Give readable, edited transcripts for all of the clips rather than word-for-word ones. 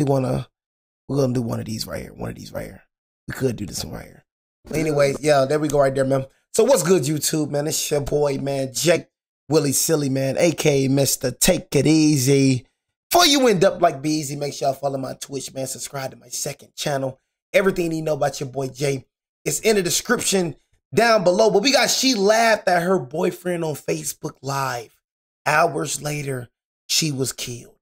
we're gonna do one of these right here. One of these right here. We could do this one right here. But anyways, yeah, there we go right there, man. So what's good, YouTube, man? It's your boy, man, Jake Willie Silly, man, aka Mr. Take It Easy. Before you end up like Be Easy, make sure y'all follow my Twitch, man. Subscribe to my second channel. Everything you know about your boy Jay is in the description down below. But we got she laughed at her boyfriend on Facebook Live. Hours later, she was killed.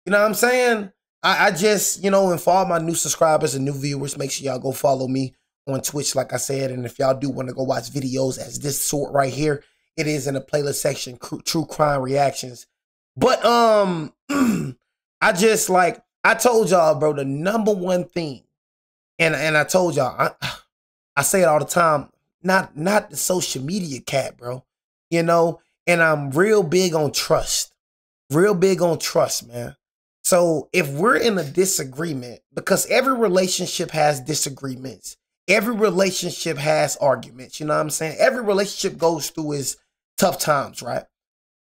You know what I'm saying? I just, you know, and for all my new subscribers and new viewers, make sure y'all go follow me on Twitch, like I said. And if y'all do want to go watch videos as this sort right here, it is in the playlist section, True Crime Reactions. But I just like, I told y'all, bro, the number one thing, and I told y'all, I say it all the time, not the social media cat, bro, you know, and I'm real big on trust, man. So if we're in a disagreement, because every relationship has disagreements, every relationship has arguments, you know what I'm saying? Every relationship goes through its tough times, right?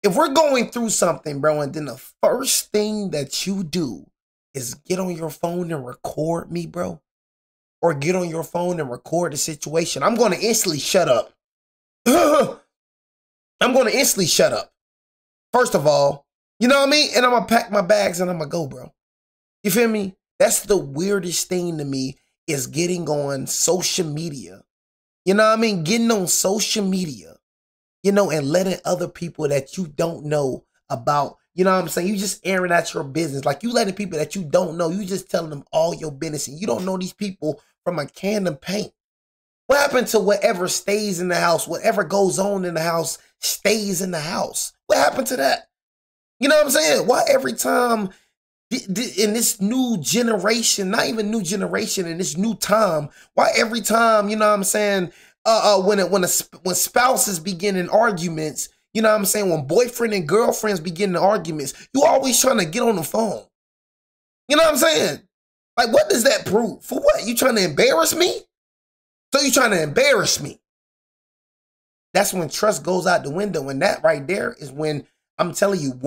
If we're going through something, bro, and then the first thing that you do is get on your phone and record me, bro, or get on your phone and record the situation, I'm going to instantly shut up. I'm going to instantly shut up. First of all, you know what I mean? And I'm going to pack my bags and I'm going to go, bro. You feel me? That's the weirdest thing to me, is getting on social media. You know what I mean? Getting on social media, you know, and letting other people that you don't know about, you know what I'm saying? You just airing out your business. Like, you letting people that you don't know, you just telling them all your business, and you don't know these people from a can of paint. What happened to whatever stays in the house? Whatever goes on in the house stays in the house. What happened to that? You know what I'm saying? Why every time in this new generation, not even new generation, in this new time, why every time, you know what I'm saying, when spouses begin in arguments, you know what I'm saying, when boyfriend and girlfriends begin in arguments, you always trying to get on the phone. You know what I'm saying? Like, what does that prove? For what? You trying to embarrass me? So you trying to embarrass me? That's when trust goes out the window. And that right there is when, I'm telling you,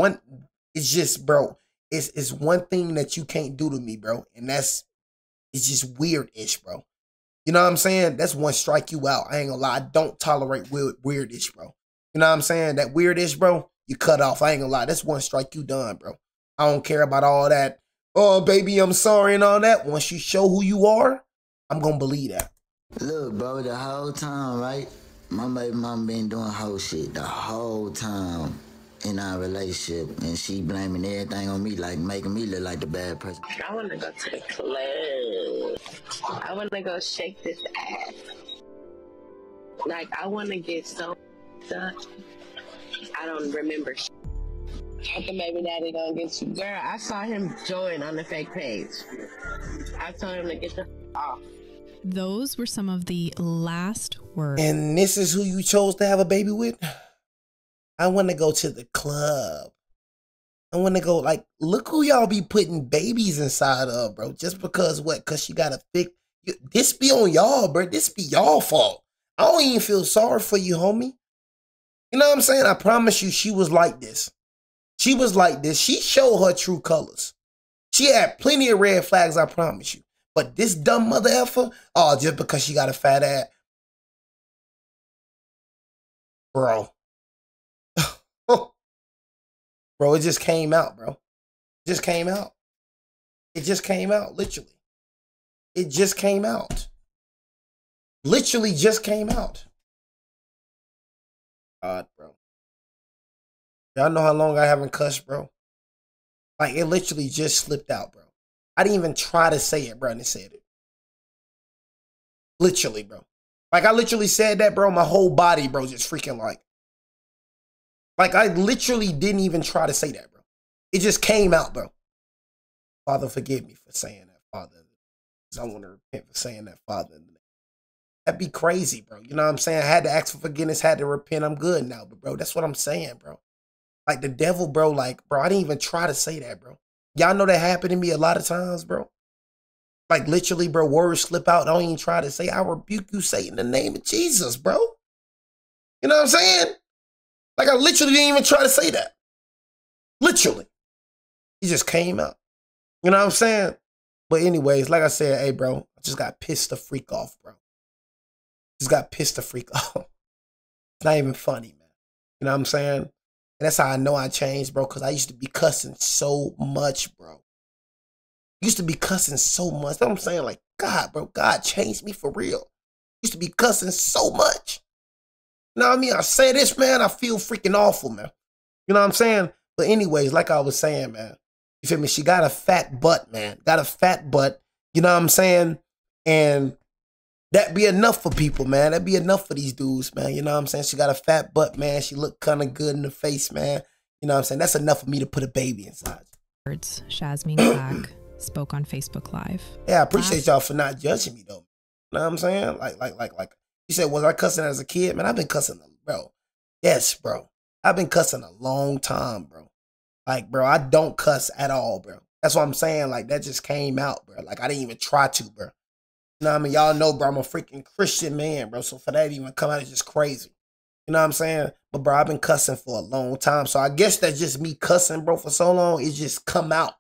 it's just, bro, it's one thing that you can't do to me, bro. And it's just weird-ish, bro. You know what I'm saying? That's one strike you out. I ain't gonna lie. I don't tolerate weird-ish, bro. You know what I'm saying? That weird-ish, bro, you cut off. I ain't gonna lie. That's one strike you done, bro. I don't care about all that, oh, baby, I'm sorry and all that. Once you show who you are, I'm gonna believe that. Look, bro, the whole time, right? My baby mom been doing whole shit the whole time in our relationship, and she blaming everything on me, like making me look like the bad person. I want to go to the club. I want to go shake this ass. Like, I want to get so done. I don't remember. Okay, maybe daddy gonna get you. Girl, I saw him join on the fake page. I told him to get the off. Those were some of the last words. And this is who you chose to have a baby with? I want to go to the club. I want to go, like, look who y'all be putting babies inside of, bro. Just because what? Because she got a thick. This be on y'all, bro. This be y'all fault. I don't even feel sorry for you, homie. You know what I'm saying? I promise you, she was like this. She was like this. She showed her true colors. She had plenty of red flags, I promise you. But this dumb mother effer, oh, just because she got a fat ass. Bro. Bro, it just came out, bro. It just came out. It just came out, literally. It just came out. Literally just came out. God, bro. Y'all know how long I haven't cussed, bro? Like, it literally just slipped out, bro. I didn't even try to say it, bro, and it said it. Literally, bro. Like, I literally said that, bro. My whole body, bro, just freaking like, I literally didn't even try to say that, bro. It just came out, bro. Father, forgive me for saying that, Father. I want to repent for saying that, Father. That'd be crazy, bro. You know what I'm saying? I had to ask for forgiveness, had to repent. I'm good now, but, bro, that's what I'm saying, bro. Like, the devil, bro, like, bro, I didn't even try to say that, bro. Y'all know that happened to me a lot of times, bro. Like, literally, bro, words slip out. I don't even try to say, I rebuke you, Satan, in the name of Jesus, bro. You know what I'm saying? Like, I literally didn't even try to say that. Literally. It just came out. You know what I'm saying? But anyways, like I said, hey, bro, I just got pissed the freak off, bro. Just got pissed the freak off. It's not even funny, man. You know what I'm saying? And that's how I know I changed, bro, because I used to be cussing so much, bro. Used to be cussing so much. That's what I'm saying? Like, God, bro, God changed me for real. Used to be cussing so much. You know what I mean? I say this, man, I feel freaking awful, man. You know what I'm saying? But anyways, like I was saying, man, you feel me? She got a fat butt, man. Got a fat butt. You know what I'm saying? And that be enough for people, man. That be enough for these dudes, man. You know what I'm saying? She got a fat butt, man. She look kind of good in the face, man. You know what I'm saying? That's enough for me to put a baby inside. Shazmeen Clack spoke on Facebook Live. Yeah, I appreciate y'all for not judging me, though. You know what I'm saying? Like, you said, was I cussing as a kid? Man, I've been cussing, bro. Yes, bro. I've been cussing a long time, bro. Like, bro, I don't cuss at all, bro. That's what I'm saying. Like, that just came out, bro. Like, I didn't even try to, bro. You know what I mean? Y'all know, bro, I'm a freaking Christian man, bro. So for that to even come out, it's just crazy. You know what I'm saying? But, bro, I've been cussing for a long time. So I guess that's just me cussing, bro, for so long. It just come out.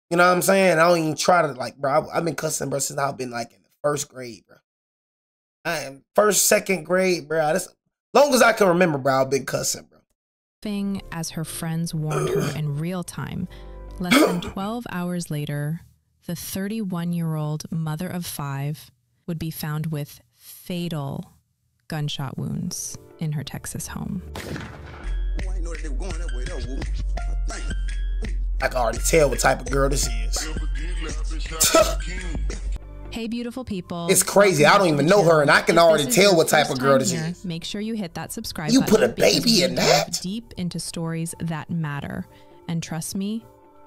You know what I'm saying? I don't even try to, like, bro, I've been cussing, bro, since I've been, like, in the first grade, bro. I am first, second grade, bro. As long as I can remember, bro, I've been cussing, bro. As her friends warned her in real time, less than 12 hours later, the 31-year-old mother of 5 would be found with fatal gunshot wounds in her Texas home. I can already tell what type of girl this is. Hey, beautiful people. It's crazy. I don't even know her, and I can already tell what type of girl this is. Make sure you hit that subscribe button. You put a baby in that? Deep into stories that matter. And trust me,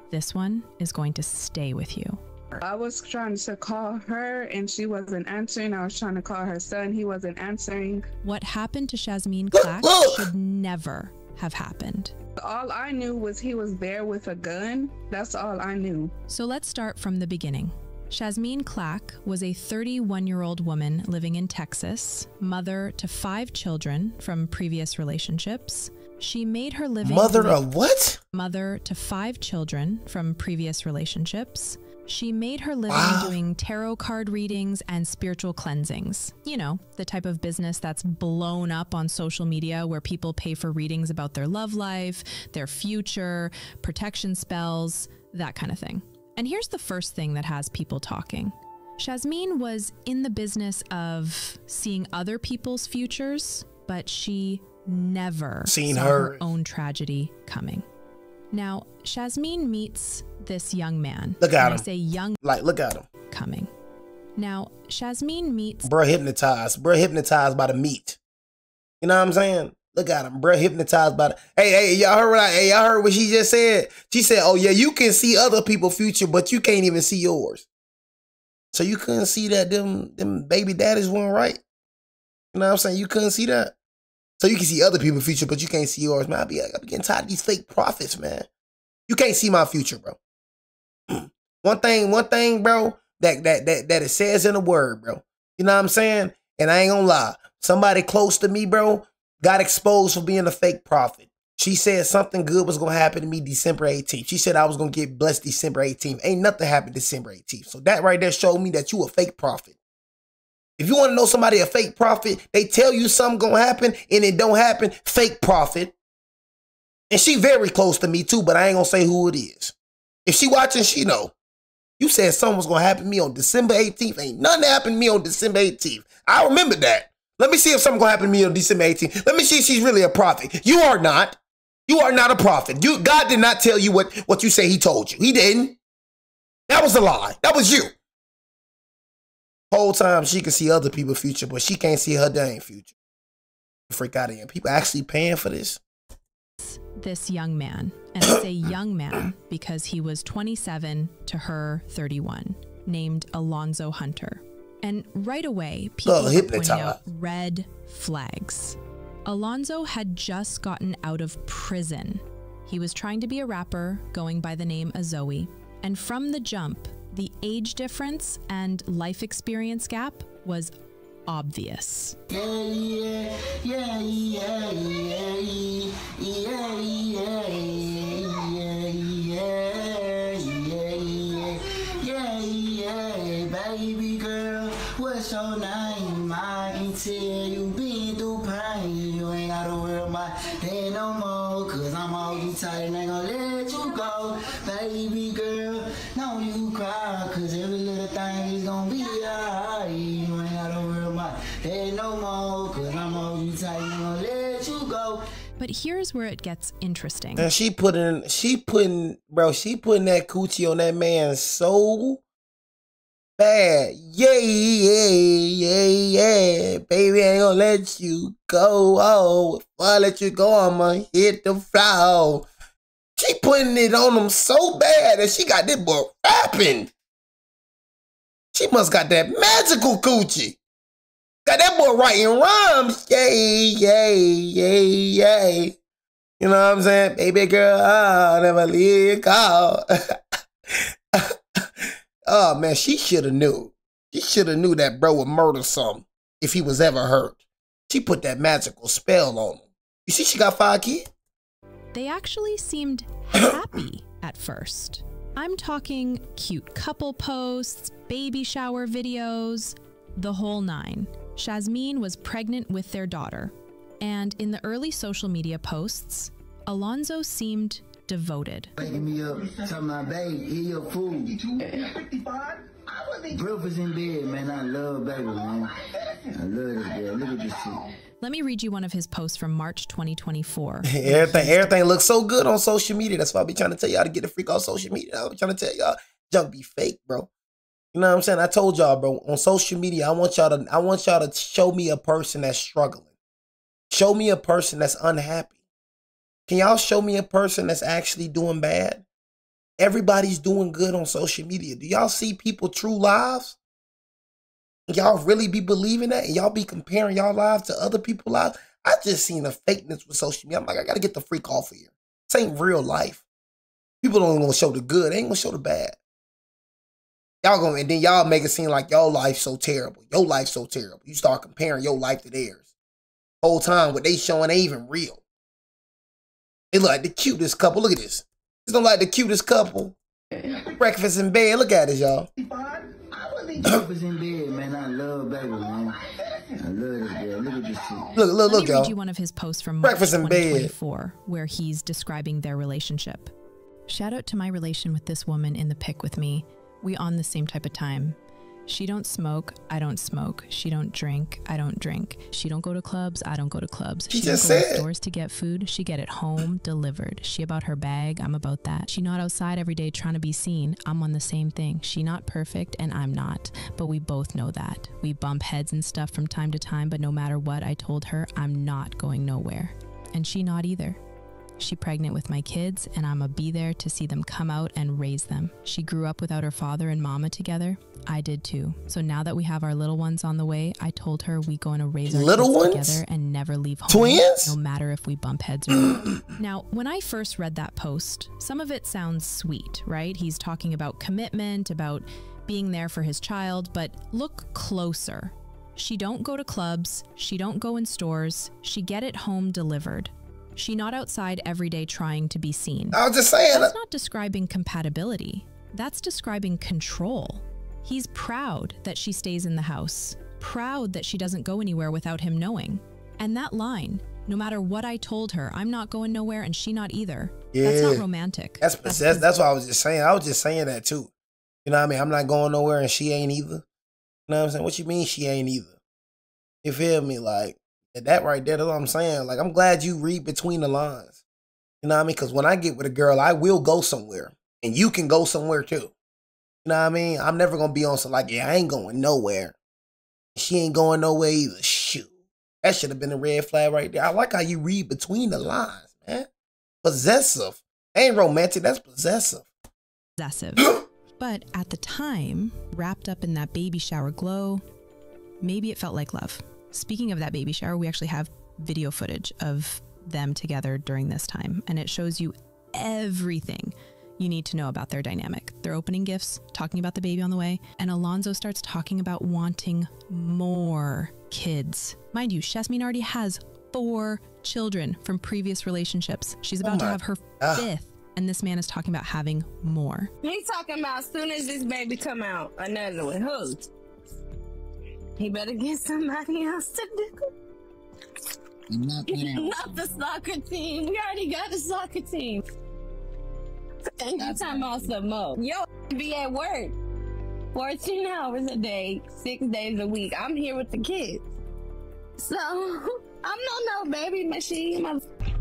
this one is going to stay with you. I was trying to call her and she wasn't answering. I was trying to call her son. He wasn't answering. What happened to Shazmeen Clack should never have happened. All I knew was he was there with a gun. That's all I knew. So let's start from the beginning. Shazmeen Clack was a 31-year-old woman living in Texas, mother to 5 children from previous relationships. She made her living... Mother of what? Mother to 5 children from previous relationships. She made her living doing tarot card readings and spiritual cleansings. You know, the type of business that's blown up on social media where people pay for readings about their love life, their future, protection spells, that kind of thing. And here's the first thing that has people talking. Shazmeen was in the business of seeing other people's futures, but she never saw her own tragedy coming. Now, Shazmeen meets this young man. Look at him. I say young. Like, look at him. Coming. Now, Shazmeen meets... Bruh hypnotized. Bruh hypnotized by the meat. You know what I'm saying? Look at him. Bruh hypnotized by the... Hey, y'all heard y'all heard what she just said? She said, oh, yeah, you can see other people's future, but you can't even see yours. So you couldn't see that them baby daddies weren't right? You know what I'm saying? You couldn't see that? So you can see other people's future, but you can't see yours, man. I be getting tired of these fake prophets, man. You can't see my future, bro. One thing, bro, that it says in the word, bro. You know what I'm saying? And I ain't gonna lie. Somebody close to me, bro, got exposed for being a fake prophet. She said something good was gonna happen to me December 18th. She said I was gonna get blessed December 18th. Ain't nothing happened December 18th. So that right there showed me that you a fake prophet. If you want to know somebody a fake prophet, they tell you something gonna happen and it don't happen, fake prophet. And she very close to me too, but I ain't gonna say who it is. If she watching, she know. You said something was gonna happen to me on December 18th. Ain't nothing happened to me on December 18th. I remember that. Let me see if something gonna happen to me on December 18th. Let me see if she's really a prophet. You are not. You are not a prophet. God did not tell you what you say he told you. He didn't. That was a lie. That was you. Whole time she can see other people's future, but she can't see her dang future. Freak out of here. People actually paying for this. This young man, and I say young man because he was 27 to her 31, named Alonzo Hunter. And right away, people were pointing out red flags. Alonzo had just gotten out of prison. He was trying to be a rapper going by the name of Zoe. And from the jump, the age difference and life experience gap was obvious. yeah, baby girl, what's your name? I can tell you been through pain. You ain't gotta worry about that no more, cause I'm holding you tight and ain't gonna let you go. Baby girl, don't you cry, cause every little thing is gonna be alright. You ain't gotta worry about that no more, cause I'm holding you tight and ain't gonna let you go. But here's where it gets interesting. And she putting that coochie on that man so bad. Yeah, baby, I ain't gonna let you go. Oh, if I let you go, I'ma hit the floor. She putting it on him so bad that she got this boy rapping. She must got that magical coochie. Got that boy writing rhymes. Yay. You know what I'm saying? Baby girl, I'll never leave go. Oh, man, she should have knew. She should have knew that bro would murder something if he was ever hurt. She put that magical spell on him. You see she got 5 kids? They actually seemed happy at first. I'm talking cute couple posts, baby shower videos, the whole 9. Shazmeen was pregnant with their daughter, and in the early social media posts, Alonzo seemed devoted. Waking me up, tell my baby, eat your food. Breakfast in bed, man. I love baby, man. I love this girl. Look at this shit. Let me read you one of his posts from March 2024. Everything looks so good on social media. That's why I be trying to tell y'all to get the freak off social media. I be trying to tell y'all, junk be fake, bro. You know what I'm saying? I told y'all, bro, on social media, I want y'all to show me a person that's struggling. Show me a person that's unhappy. Can y'all show me a person that's actually doing bad? Everybody's doing good on social media. Do y'all see people true lives? Y'all really be believing that? And y'all be comparing y'all lives to other people's lives? I just seen a fakeness with social media. I'm like, I got to get the freak off of here. This ain't real life. People don't want to show the good. They ain't going to show the bad. Y'all going, and then y'all make it seem like your life's so terrible. Your life's so terrible. You start comparing your life to theirs. Whole time what they showing ain't even real. They look like the cutest couple. Look at this. This don't like the cutest couple. Breakfast in bed. Look at this, y'all. Breakfast in bed, man. I love baby, man. I love this girl. Look at this shit. Look, Let me y'all. read you one of his posts from March Breakfast in bed. 2024, where he's describing their relationship. Shout out to my relation with this woman in the pic with me. We on the same type of time. She don't smoke, I don't smoke. She don't drink, I don't drink. She don't go to clubs, I don't go to clubs. She just don't go said. to stores to get food, she get it home delivered. She about her bag, I'm about that. She not outside every day trying to be seen. I'm on the same thing. She not perfect and I'm not, but we both know that. We bump heads and stuff from time to time, but no matter what, I told her I'm not going nowhere. And she not either. She pregnant with my kids and I'ma be there to see them come out and raise them. She grew up without her father and mama together. I did too. So now that we have our little ones on the way, I told her we going to raise our Little kids ones? together and never leave home. Twins? No matter if we bump heads or not. Now, when I first read that post, some of it sounds sweet, right? He's talking about commitment, about being there for his child, but look closer. She don't go to clubs. She don't go in stores. She get it home delivered. She not outside every day trying to be seen. I was just saying. That's not describing compatibility. That's describing control. He's proud that she stays in the house, proud that she doesn't go anywhere without him knowing. And that line, no matter what I told her, I'm not going nowhere and she not either. Yeah. That's not romantic. That's what I was just saying. I was just saying that too. You know what I mean? I'm not going nowhere and she ain't either. You know what I'm saying? What you mean she ain't either? You feel me? Like, that right there, that's what I'm saying. Like, I'm glad you read between the lines. You know what I mean? Because when I get with a girl, I will go somewhere. And you can go somewhere too. You know what I mean? I'm never going to be on some like, yeah, I ain't going nowhere. She ain't going nowhere either. Shoot. That should have been a red flag right there. I like how you read between the lines, man. Possessive. Ain't romantic, that's possessive. Possessive. But at the time, wrapped up in that baby shower glow, maybe it felt like love. Speaking of that baby shower, we actually have video footage of them together during this time, and it shows you everything you need to know about their dynamic. They're opening gifts, talking about the baby on the way, and Alonzo starts talking about wanting more kids. Mind you, Shazmeen already has 4 children from previous relationships. She's about to have her 5th And this man is talking about having more. He talking about as soon as this baby come out, another one. Who? He better get somebody else to do. Not the soccer team. We already got a soccer team. And you talking about some more. Yo, be at work 14 hours a day, 6 days a week. I'm here with the kids. So, I'm no baby machine.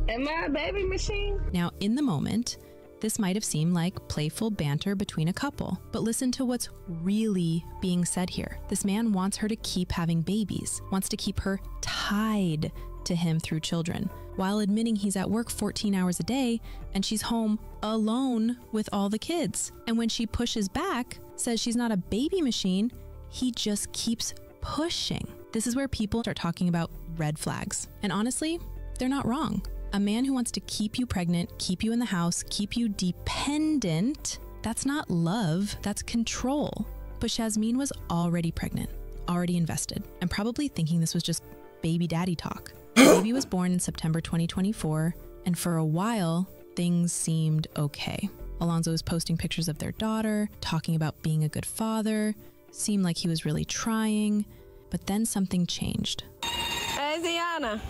Am I a baby machine? Now, in the moment, this might have seemed like playful banter between a couple, but listen to what's really being said here. This man wants her to keep having babies, wants to keep her tied to him through children, while admitting he's at work 14 hours a day and she's home alone with all the kids. And when she pushes back, says she's not a baby machine, he just keeps pushing. This is where people start talking about red flags. And honestly, they're not wrong. A man who wants to keep you pregnant, keep you in the house, keep you dependent, that's not love, that's control. But Shazmeen was already pregnant, already invested, and probably thinking this was just baby daddy talk. The baby was born in September 2024, and for a while, things seemed okay. Alonzo was posting pictures of their daughter, talking about being a good father, seemed like he was really trying, but then something changed. Hey, Ziana.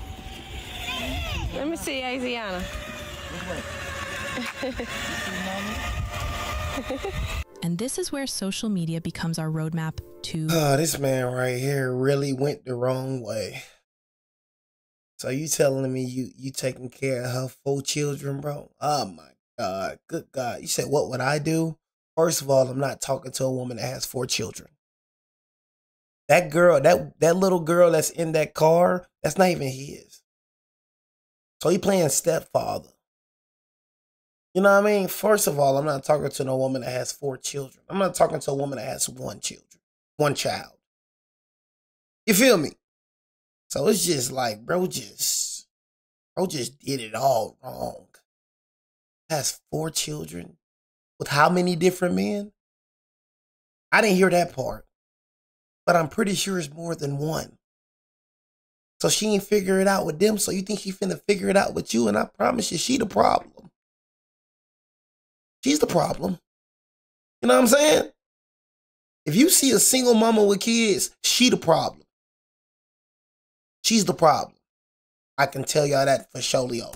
Let me see, Ziana. And this is where social media becomes our roadmap to... Oh, this man right here really went the wrong way. So you telling me you taking care of her 4 children, bro? Oh my God, good God. You said, what would I do? First of all, I'm not talking to a woman that has 4 children. That girl, that little girl that's in that car, that's not even his. So he playing stepfather. You know what I mean? First of all, I'm not talking to no woman that has 4 children. I'm not talking to a woman that has 1 child. You feel me? So it's just like, bro just did it all wrong. Has 4 children with how many different men? I didn't hear that part, but I'm pretty sure it's more than 1. So she ain't figure it out with them. So you think she finna figure it out with you? And I promise you, she the problem. She's the problem. You know what I'm saying? If you see a single mama with kids, she the problem. She's the problem. I can tell y'all that for sure, Leo.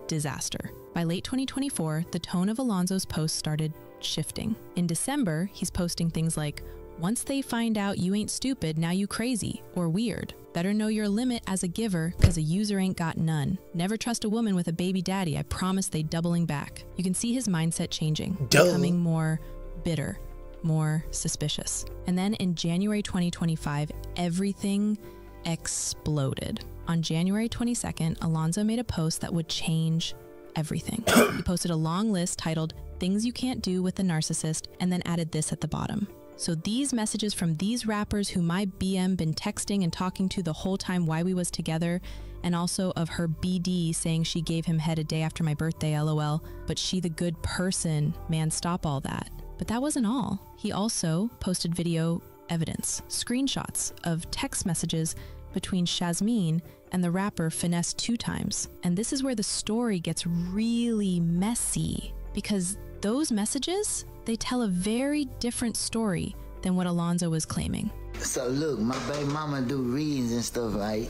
Disaster. By late 2024, the tone of Alonzo's posts started shifting. In December, he's posting things like, once they find out you ain't stupid, now you crazy or weird. Better know your limit as a giver, cause a user ain't got none. Never trust a woman with a baby daddy. I promise they doubling back. You can see his mindset changing, becoming more bitter, more suspicious. And then in January 2025, everything exploded. On January 22nd, Alonzo made a post that would change everything. He posted a long list titled, Things You Can't Do with a Narcissist, and then added this at the bottom. So these messages from these rappers who my BM been texting and talking to the whole time while we was together, and also of her BD saying she gave him head a day after my birthday, LOL, but she the good person, man, stop all that. But that wasn't all. He also posted video evidence, screenshots of text messages between Shazmeen and the rapper Finesse 2 Times. And this is where the story gets really messy, because those messages, they tell a very different story than what Alonzo was claiming. So look, my baby mama do readings and stuff, right?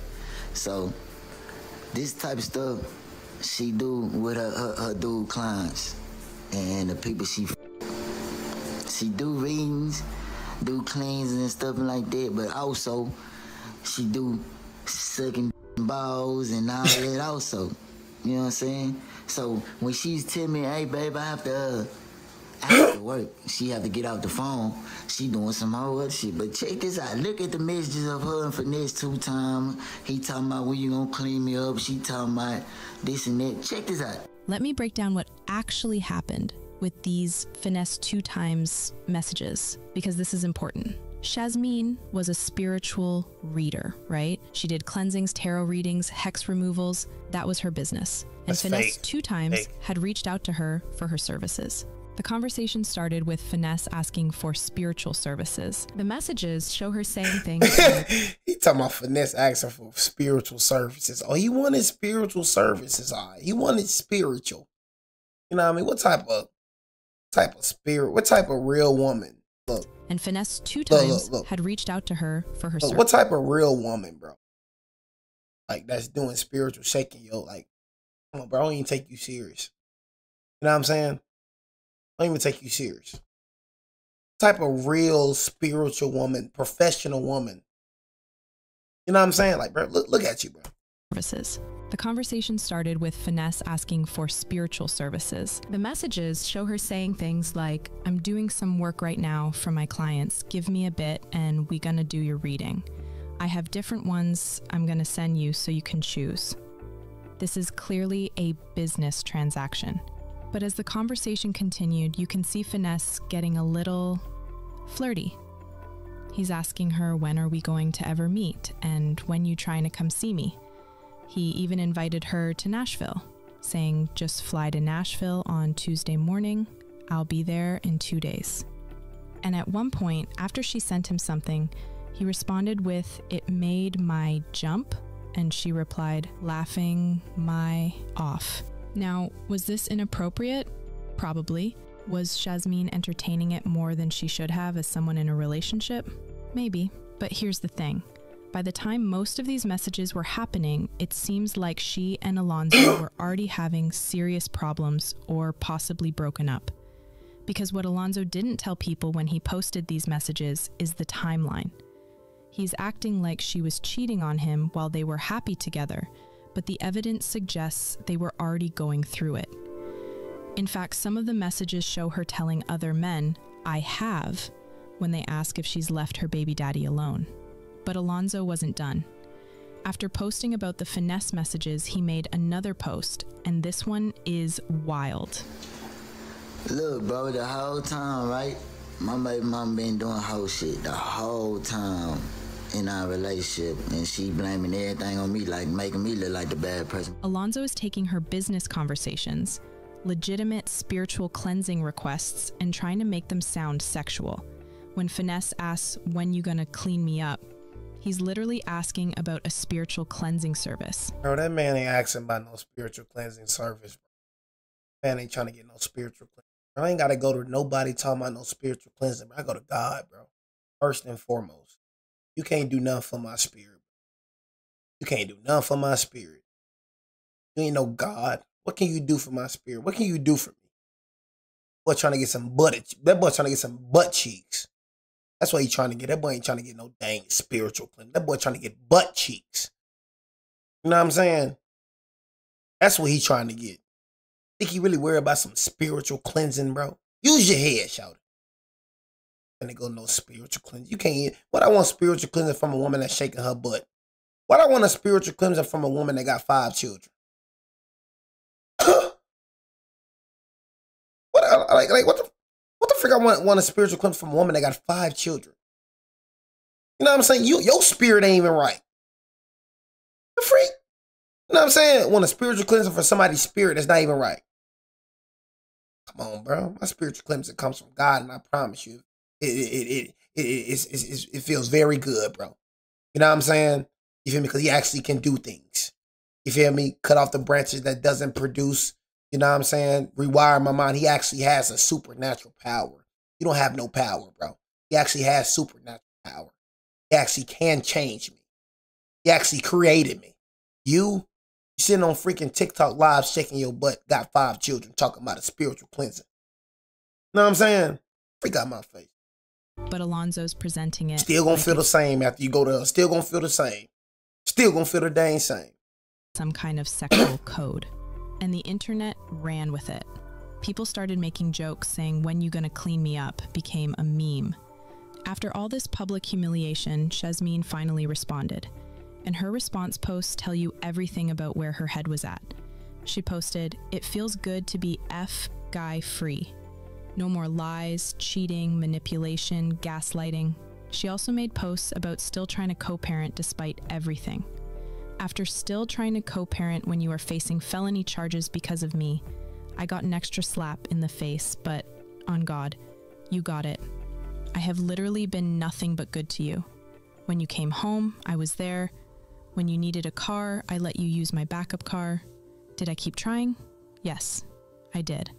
So this type of stuff she do with her dude clients and the people she do readings, do cleans and stuff like that, but also she do sucking balls and all that also. You know what I'm saying? So when she's telling me, hey babe, I have to work, she have to get off the phone, she doing some whole other shit. But check this out, look at the messages of her and Finesse 2 Times. He talking about when you gonna clean me up, she talking about this and that. Check this out. Let me break down what actually happened with these Finesse 2 Times messages, because this is important. Shazmeen was a spiritual reader, right? She did cleansings, tarot readings, hex removals. That was her business. And That's Finesse fake. 2 Times Fake. had reached out to her for her services. The conversation started with Finesse asking for spiritual services. The messages show her saying things like, He talking about Finesse asking for spiritual services. Oh, he wanted spiritual services. All right. He wanted spiritual. You know what I mean? What type of spirit? What type of real woman? Look. And Finesse 2 times had reached out to her for her service. What type of real woman, bro? Like, that's doing spiritual shaking, yo. Like, come on, bro. I don't even take you serious. You know what I'm saying? I don't even take you serious. What type of real spiritual woman, professional woman. You know what I'm saying? Like, bro, look at you, bro. Services. The conversation started with Finesse asking for spiritual services. The messages show her saying things like, I'm doing some work right now for my clients. Give me a bit and we gonna do your reading. I have different ones I'm gonna send you so you can choose. This is clearly a business transaction. But as the conversation continued, you can see Finesse getting a little flirty. He's asking her, when are we going to ever meet? And when you trying to come see me? He even invited her to Nashville, saying, just fly to Nashville on Tuesday morning. I'll be there in 2 days. And at one point, after she sent him something, he responded with, it made my jump. And she replied, laughing my off. Now, was this inappropriate? Probably. Was Shazmeen entertaining it more than she should have as someone in a relationship? Maybe. But here's the thing. By the time most of these messages were happening, it seems like she and Alonzo were already having serious problems or possibly broken up. Because what Alonzo didn't tell people when he posted these messages is the timeline. He's acting like she was cheating on him while they were happy together, but the evidence suggests they were already going through it. In fact, some of the messages show her telling other men, I have, when they ask if she's left her baby daddy alone. But Alonzo wasn't done. After posting about the Finesse messages, he made another post, and this one is wild. Look, bro, the whole time, right? My baby mom been doing whole shit the whole time in our relationship, and she blaming everything on me, like making me look like the bad person. Alonzo is taking her business conversations, legitimate spiritual cleansing requests, and trying to make them sound sexual. When Finesse asks, when you gonna clean me up? He's literally asking about a spiritual cleansing service. Bro, that man ain't asking about no spiritual cleansing service, bro. Man ain't trying to get no spiritual cleansing. I ain't got to go to nobody talking about no spiritual cleansing, bro. I go to God, bro. First and foremost. You can't do nothing for my spirit. You can't do nothing for my spirit. You ain't no God. What can you do for my spirit? What can you do for me? Boy trying to get some that boy trying to get some butt cheeks. That's what he trying to get. That boy ain't trying to get no dang spiritual cleansing. That boy trying to get butt cheeks. You know what I'm saying? That's what he trying to get. Think he really worried about some spiritual cleansing, bro? Use your head, shout it. And they go no spiritual cleansing. You can't. What I want spiritual cleansing from a woman that's shaking her butt? What I want a spiritual cleansing from a woman that got 5 children? What the frick I want a spiritual cleansing from a woman that got 5 children? You know what I'm saying? Your spirit ain't even right. The freak. You know what I'm saying? Want a spiritual cleansing for somebody's spirit that's not even right. Come on, bro. My spiritual cleansing comes from God, and I promise you, it feels very good, bro. You know what I'm saying? You feel me? Because he actually can do things. You feel me? Cut off the branches that doesn't produce. You know what I'm saying? Rewire my mind. He actually has a supernatural power. You don't have no power, bro. He actually has supernatural power. He actually can change me. He actually created me. You sitting on freaking TikTok live shaking your butt, got 5 children, talking about a spiritual cleansing. You know what I'm saying? Freak out my face. But Alonzo's presenting it. Still gonna feel the same after you go to, still gonna feel the same. Still gonna feel the dang same. Some kind of sexual code. And the internet ran with it. People started making jokes saying, when you gonna clean me up, became a meme. After all this public humiliation, Shazmeen finally responded. And her response posts tell you everything about where her head was at. She posted, it feels good to be F guy free. No more lies, cheating, manipulation, gaslighting. She also made posts about still trying to co-parent despite everything. After still trying to co-parent when you are facing felony charges because of me, I got an extra slap in the face, but on God, you got it. I have literally been nothing but good to you. When you came home, I was there. When you needed a car, I let you use my backup car. Did I keep trying? Yes, I did.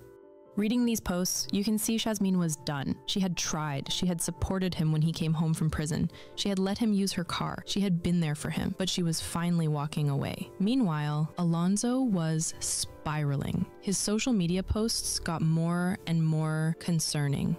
Reading these posts, you can see Shazmeen was done. She had tried. She had supported him when he came home from prison. She had let him use her car. She had been there for him, but she was finally walking away. Meanwhile, Alonzo was spiraling. His social media posts got more and more concerning.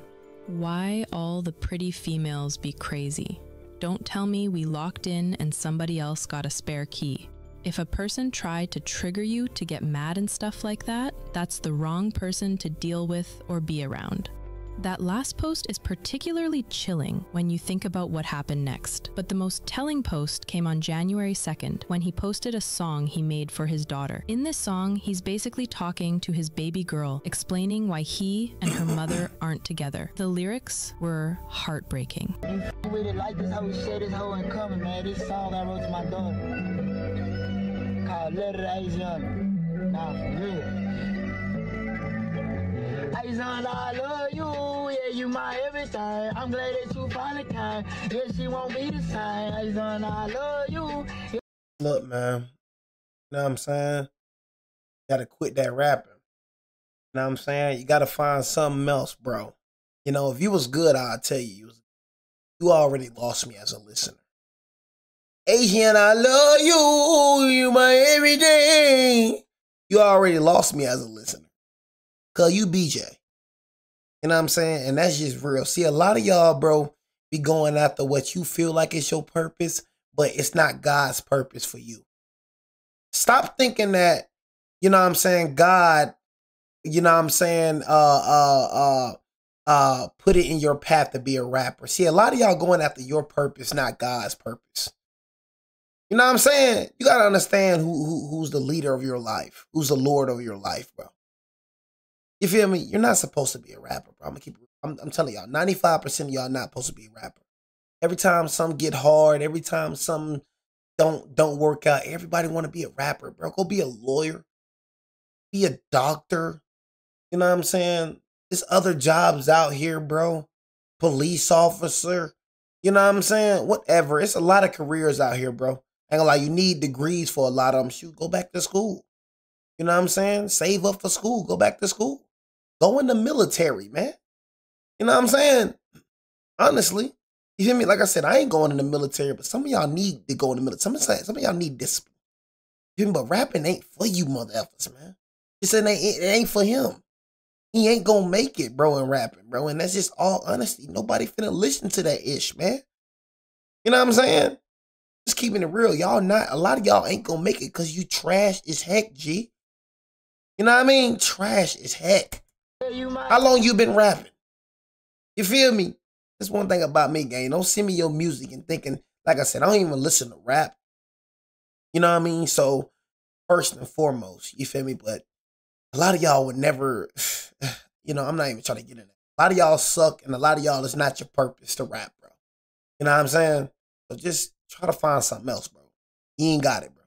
Why all the pretty females be crazy? Don't tell me we locked in and somebody else got a spare key. If a person tried to trigger you to get mad and stuff like that, that's the wrong person to deal with or be around. That last post is particularly chilling when you think about what happened next. But the most telling post came on January 2nd when he posted a song he made for his daughter. In this song, he's basically talking to his baby girl, explaining why he and her mother aren't together. The lyrics were heartbreaking. You with it like this, how we share this whole incoming, man. This song I wrote to my daughter. Called Letter to Asian. Nah, for real. Asian, I love you. Yeah, you my everything. I'm glad that you finally came. Yeah, she won't be the same. Asian, I love you. Yeah. Look, man. You know what I'm saying? You gotta quit that rapping. You know what I'm saying? You gotta find something else, bro. You know, if you was good, I'll tell you. You already lost me as a listener. Asian, I love you. You my everything. You already lost me as a listener. Cause you BJ. You know what I'm saying? And that's just real. See, a lot of y'all, bro, be going after what you feel like is your purpose, but it's not God's purpose for you. Stop thinking that, you know what I'm saying, God, you know what I'm saying, put it in your path to be a rapper. See, a lot of y'all going after your purpose, not God's purpose. You know what I'm saying? You got to understand who's the leader of your life, who's the Lord of your life, bro. You feel me? You're not supposed to be a rapper, bro. I'm telling y'all, 95% of y'all not supposed to be a rapper. Every time something get hard, every time something don't work out, everybody want to be a rapper, bro. Go be a lawyer, be a doctor. You know what I'm saying? There's other jobs out here, bro. Police officer. You know what I'm saying? Whatever. It's a lot of careers out here, bro. Ain't gonna lie, you need degrees for a lot of them. Shoot, go back to school. You know what I'm saying? Save up for school. Go back to school. Go in the military, man. You know what I'm saying? Honestly, you hear me? Like I said, I ain't going in the military, but some of y'all need to go in the military. Some of y'all need discipline. You hear me? But rapping ain't for you mother effers, man. It ain't for him. He ain't gonna make it, bro, in rapping, bro. And that's just all honesty. Nobody finna listen to that ish, man. You know what I'm saying? Just keeping it real. Y'all not, a lot of y'all ain't gonna make it because you trash as heck, G. You know what I mean? Trash as heck. How long you been rapping? You feel me? That's one thing about me, gang. Don't send me your music and thinking, like I said, I don't even listen to rap. You know what I mean? So, first and foremost, you feel me? But a lot of y'all would never, you know, I'm not even trying to get in it. A lot of y'all suck, and a lot of y'all, it's not your purpose to rap, bro. You know what I'm saying? So just try to find something else, bro. You ain't got it, bro.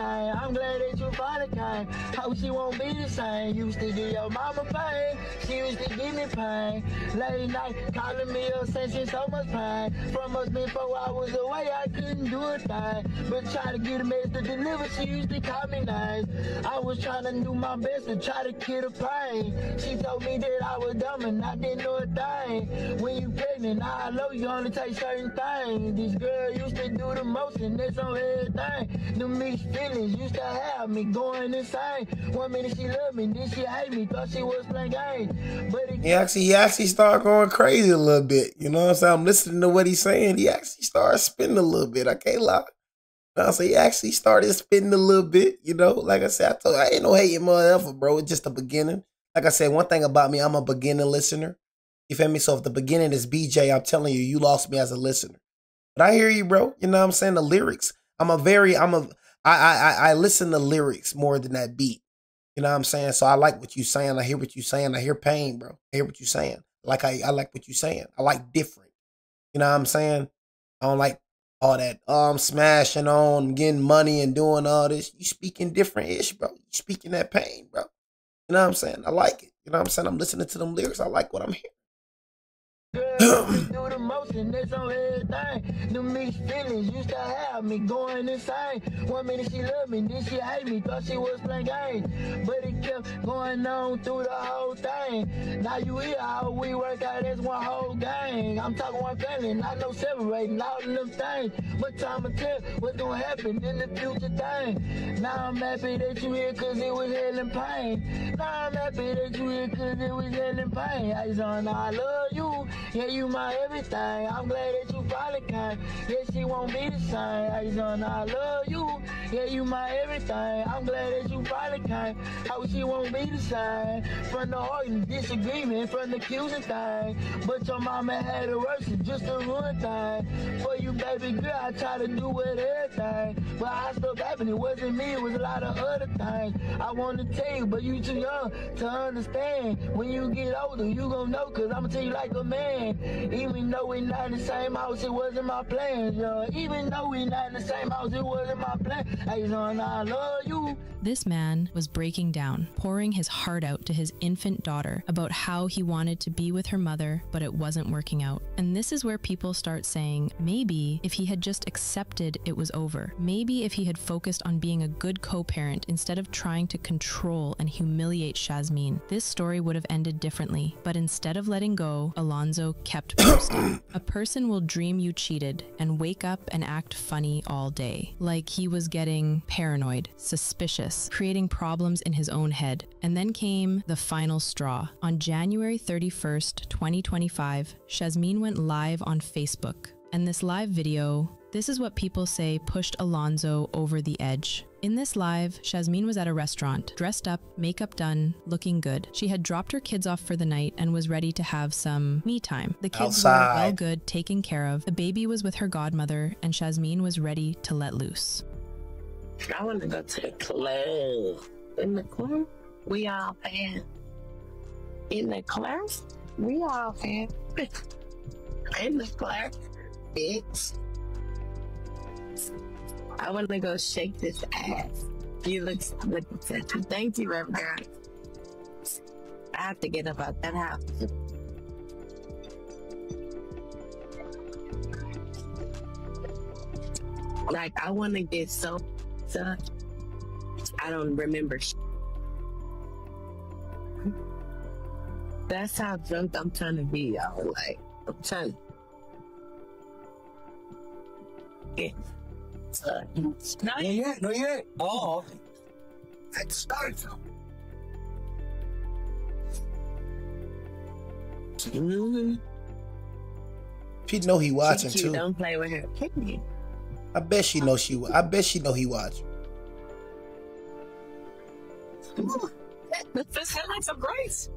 I'm glad that you finally came. Hope she won't be the same. Used to give your mama pain. She used to give me pain. Late night calling me up, sensing so much pain. From us been 4 hours away, I couldn't do a thing. But try to get a mess to deliver, she used to call me nice. I was trying to do my best to try to kill the pain. She told me that I was dumb and I didn't know a thing. When you pregnant, I know you only take certain things. This girl used to do the most and that's on everything. The mixed feelings used to have me going insane. 1 minute she loved me, then she hate me, thought she was playing games. But he actually started going crazy a little bit. You know what I'm saying? I'm listening to what he's saying. He actually started spinning a little bit. I can't lie. You know, so he actually started spinning a little bit. You know, like I said, I ain't no hating motherfucker, bro. It's just the beginning. Like I said, one thing about me, I'm a beginning listener. You feel me? So if the beginning is BJ, I'm telling you, you lost me as a listener. But I hear you, bro. You know what I'm saying? The lyrics. I listen to lyrics more than that beat. You know what I'm saying? So I like what you saying. I hear what you saying. I hear pain, bro. I hear what you saying. Like I like what you saying. I like different. You know what I'm saying? I don't like all that smashing on, getting money and doing all this. You speaking different-ish, bro. You speaking that pain, bro. You know what I'm saying? I like it. You know what I'm saying? I'm listening to them lyrics. I like what I'm hearing. Girl, do the emotion that's on everything. The mixed feelings used to have me going insane. 1 minute she loved me, then she hate me, thought she was playing games. But it kept going on through the whole thing. Now you hear how we work out as one whole gang. I'm talking one family, not no separating all of them things. But time will tell what's gonna happen in the future thing. Now I'm happy that you here cause it was hell and pain. Now I'm happy that you here cause it was hell and pain. I son, I love you, yeah, you my everything. I'm glad that you finally came. Yeah, she won't be the same. I son, I love you, yeah, you my everything. I'm glad that you finally came. How she won't be the same. From the argument, disagreement, from the accusing thing. But your mama had a worse, just a ruin thing. For you, baby girl, I try to do with everything. But I stopped happening, it wasn't me, it was a lot of other things. I want to tell you, but you too young to understand. When you get older, you gon' know, cause I'ma tell you like a man. Even though we not in the same house, it wasn't my plans, yeah. Even though we not in the same house, it wasn't my plan. Hey, son, I love you. This man was breaking down, pouring his heart out to his infant daughter about how he wanted to be with her mother, but it wasn't working out. And this is where people start saying, maybe if he had just accepted it was over, maybe if he had focused on being a good co-parent instead of trying to control and humiliate Shazmeen, this story would have ended differently. But instead of letting go, Alonzo kept posting. A person will dream you cheated and wake up and act funny all day, like he was getting paranoid, suspicious, creating problems in his own head. And then came the final straw. On January 31st, 2025, Shazmeen went live on Facebook. And this live video, this is what people say pushed Alonzo over the edge. In this live, Shazmeen was at a restaurant, dressed up, makeup done, looking good. She had dropped her kids off for the night and was ready to have some me time. The kids were all good, taken care of. The baby was with her godmother, and Shazmeen was ready to let loose. I want to go to the club. In the club, we all fan. In the club, we all fan. In the club, bitch. I want to go shake this ass. You look sexy. Thank you, Reverend. I have to get up out that house. Like, I want to get so I don't remember. That's how drunk I'm trying to be, y'all. Like, I'm trying to get. Not yet, not yet. Oh, let's start. She know he watching too. Don't play with her kidney. I bet she know she. I bet she know he watching. This sounds like some grace.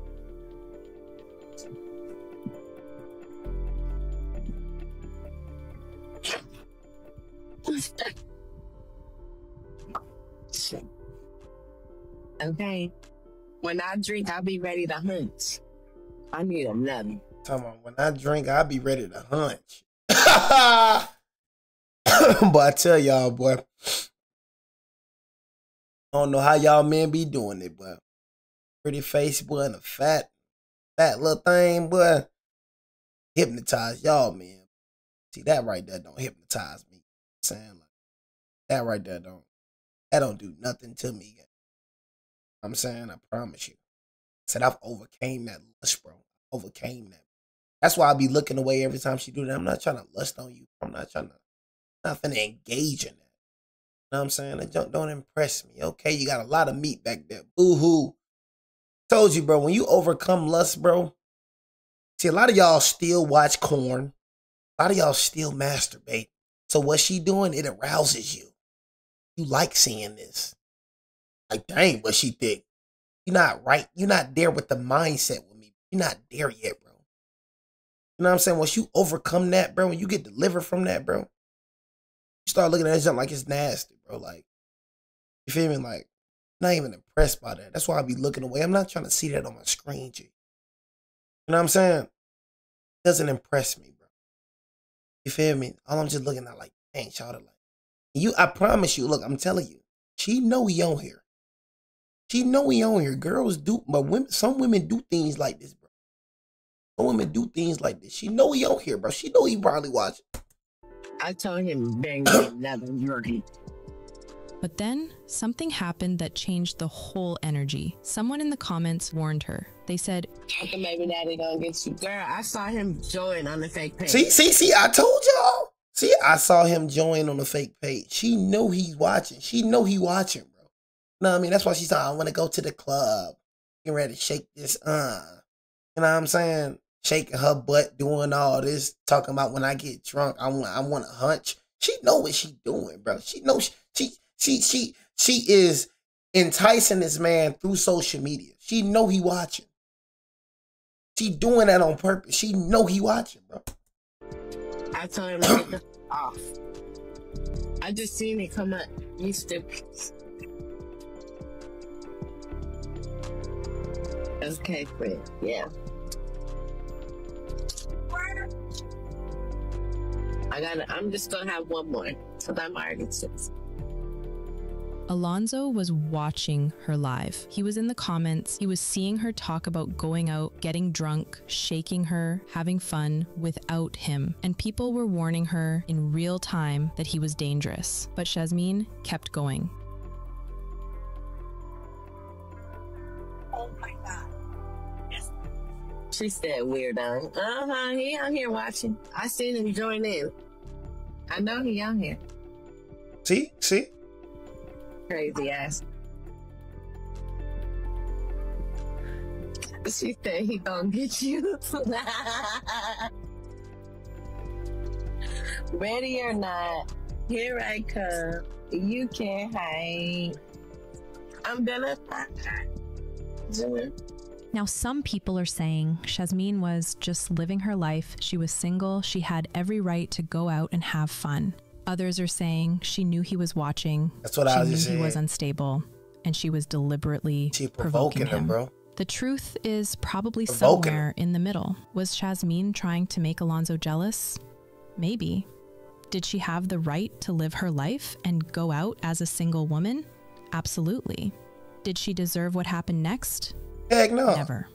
Okay. When I drink, I'll be ready to hunch. I need another. Talking about when I drink, I'll be ready to hunch. But I tell y'all, boy, I don't know how y'all men be doing it, but pretty face, boy, and a fat little thing, boy, hypnotize y'all, man. See, that right there don't hypnotize me. Saying like that right there don't do nothing to me. I'm saying, I promise you. I said I've overcame that lust, bro. Overcame that. That's why I be looking away every time she do that. I'm not trying to lust on you. I'm not finna engage in that. You know what I'm saying? That don't impress me. Okay, you got a lot of meat back there. Boo-hoo. Told you, bro, when you overcome lust, bro. See, a lot of y'all still watch corn. A lot of y'all still masturbate. So what she doing, it arouses you. You like seeing this. Like, dang, what she think. You're not right. You're not there with the mindset with me. You're not there yet, bro. You know what I'm saying? Once you overcome that, bro, when you get delivered from that, bro, you start looking at it like it's nasty, bro. Like, you feel me? Like, not even impressed by that. That's why I be looking away. I'm not trying to see that on my screen, G. You know what I'm saying? It doesn't impress me, bro. You feel me? All I'm just looking at like, dang, shout it like. I promise you, look, I'm telling you, she know he on here. She know he on here. Girls do, but women, some women do things like this, bro. Some women do things like this. She know he on here, bro. She know he probably watching. I told him bring me another drink. But then something happened that changed the whole energy. Someone in the comments warned her. They said, "Okay, maybe daddy gonna get you." Girl, I saw him join on the fake page. See, I told y'all. See, I saw him join on the fake page. She know he's watching. She know he watching, bro. No, I mean, that's why she said, I want to go to the club. Getting ready to shake this, You know what I'm saying? Shaking her butt, doing all this, talking about when I get drunk, I want to hunch. She know what she doing, bro. She knows she is enticing this man through social media. She know he watching. She doing that on purpose. She know he watching, bro. I told him to get off. I just seen it come up. You stupid. Okay, Fred. Yeah. I'm just gonna have one more, because I'm already 6. Alonzo was watching her live. He was in the comments. He was seeing her talk about going out, getting drunk, shaking her, having fun without him. And people were warning her in real time that he was dangerous. But Shazmeen kept going. Oh my God. Yes. She said weirdo. He out here watching. I seen him join in. I know he out here. See? Crazy ass. She said he gonna get you. Ready or not, here I come. You can't hide. I'm gonna find. Now, some people are saying Shazmeen was just living her life. She was single. She had every right to go out and have fun. Others are saying she knew he was watching. That's what I was just saying. He was saying. unstable, and she was deliberately provoking him, bro. The truth is probably somewhere in the middle. Was Shazmeen trying to make Alonzo jealous? Maybe. Did she have the right to live her life and go out as a single woman? Absolutely. Did she deserve what happened next? Heck no. Never.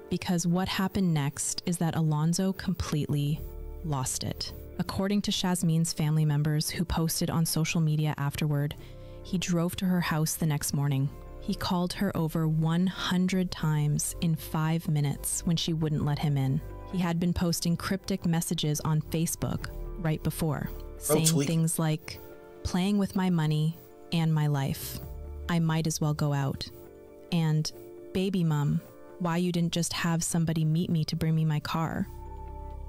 Because what happened next is that Alonzo completely lost it. According to Shazmeen's family members who posted on social media afterward, he drove to her house the next morning. He called her over 100 times in 5 minutes when she wouldn't let him in. He had been posting cryptic messages on Facebook right before, saying things like, "Playing with my money and my life. I might as well go out." And, "Baby mom, why you didn't just have somebody meet me to bring me my car?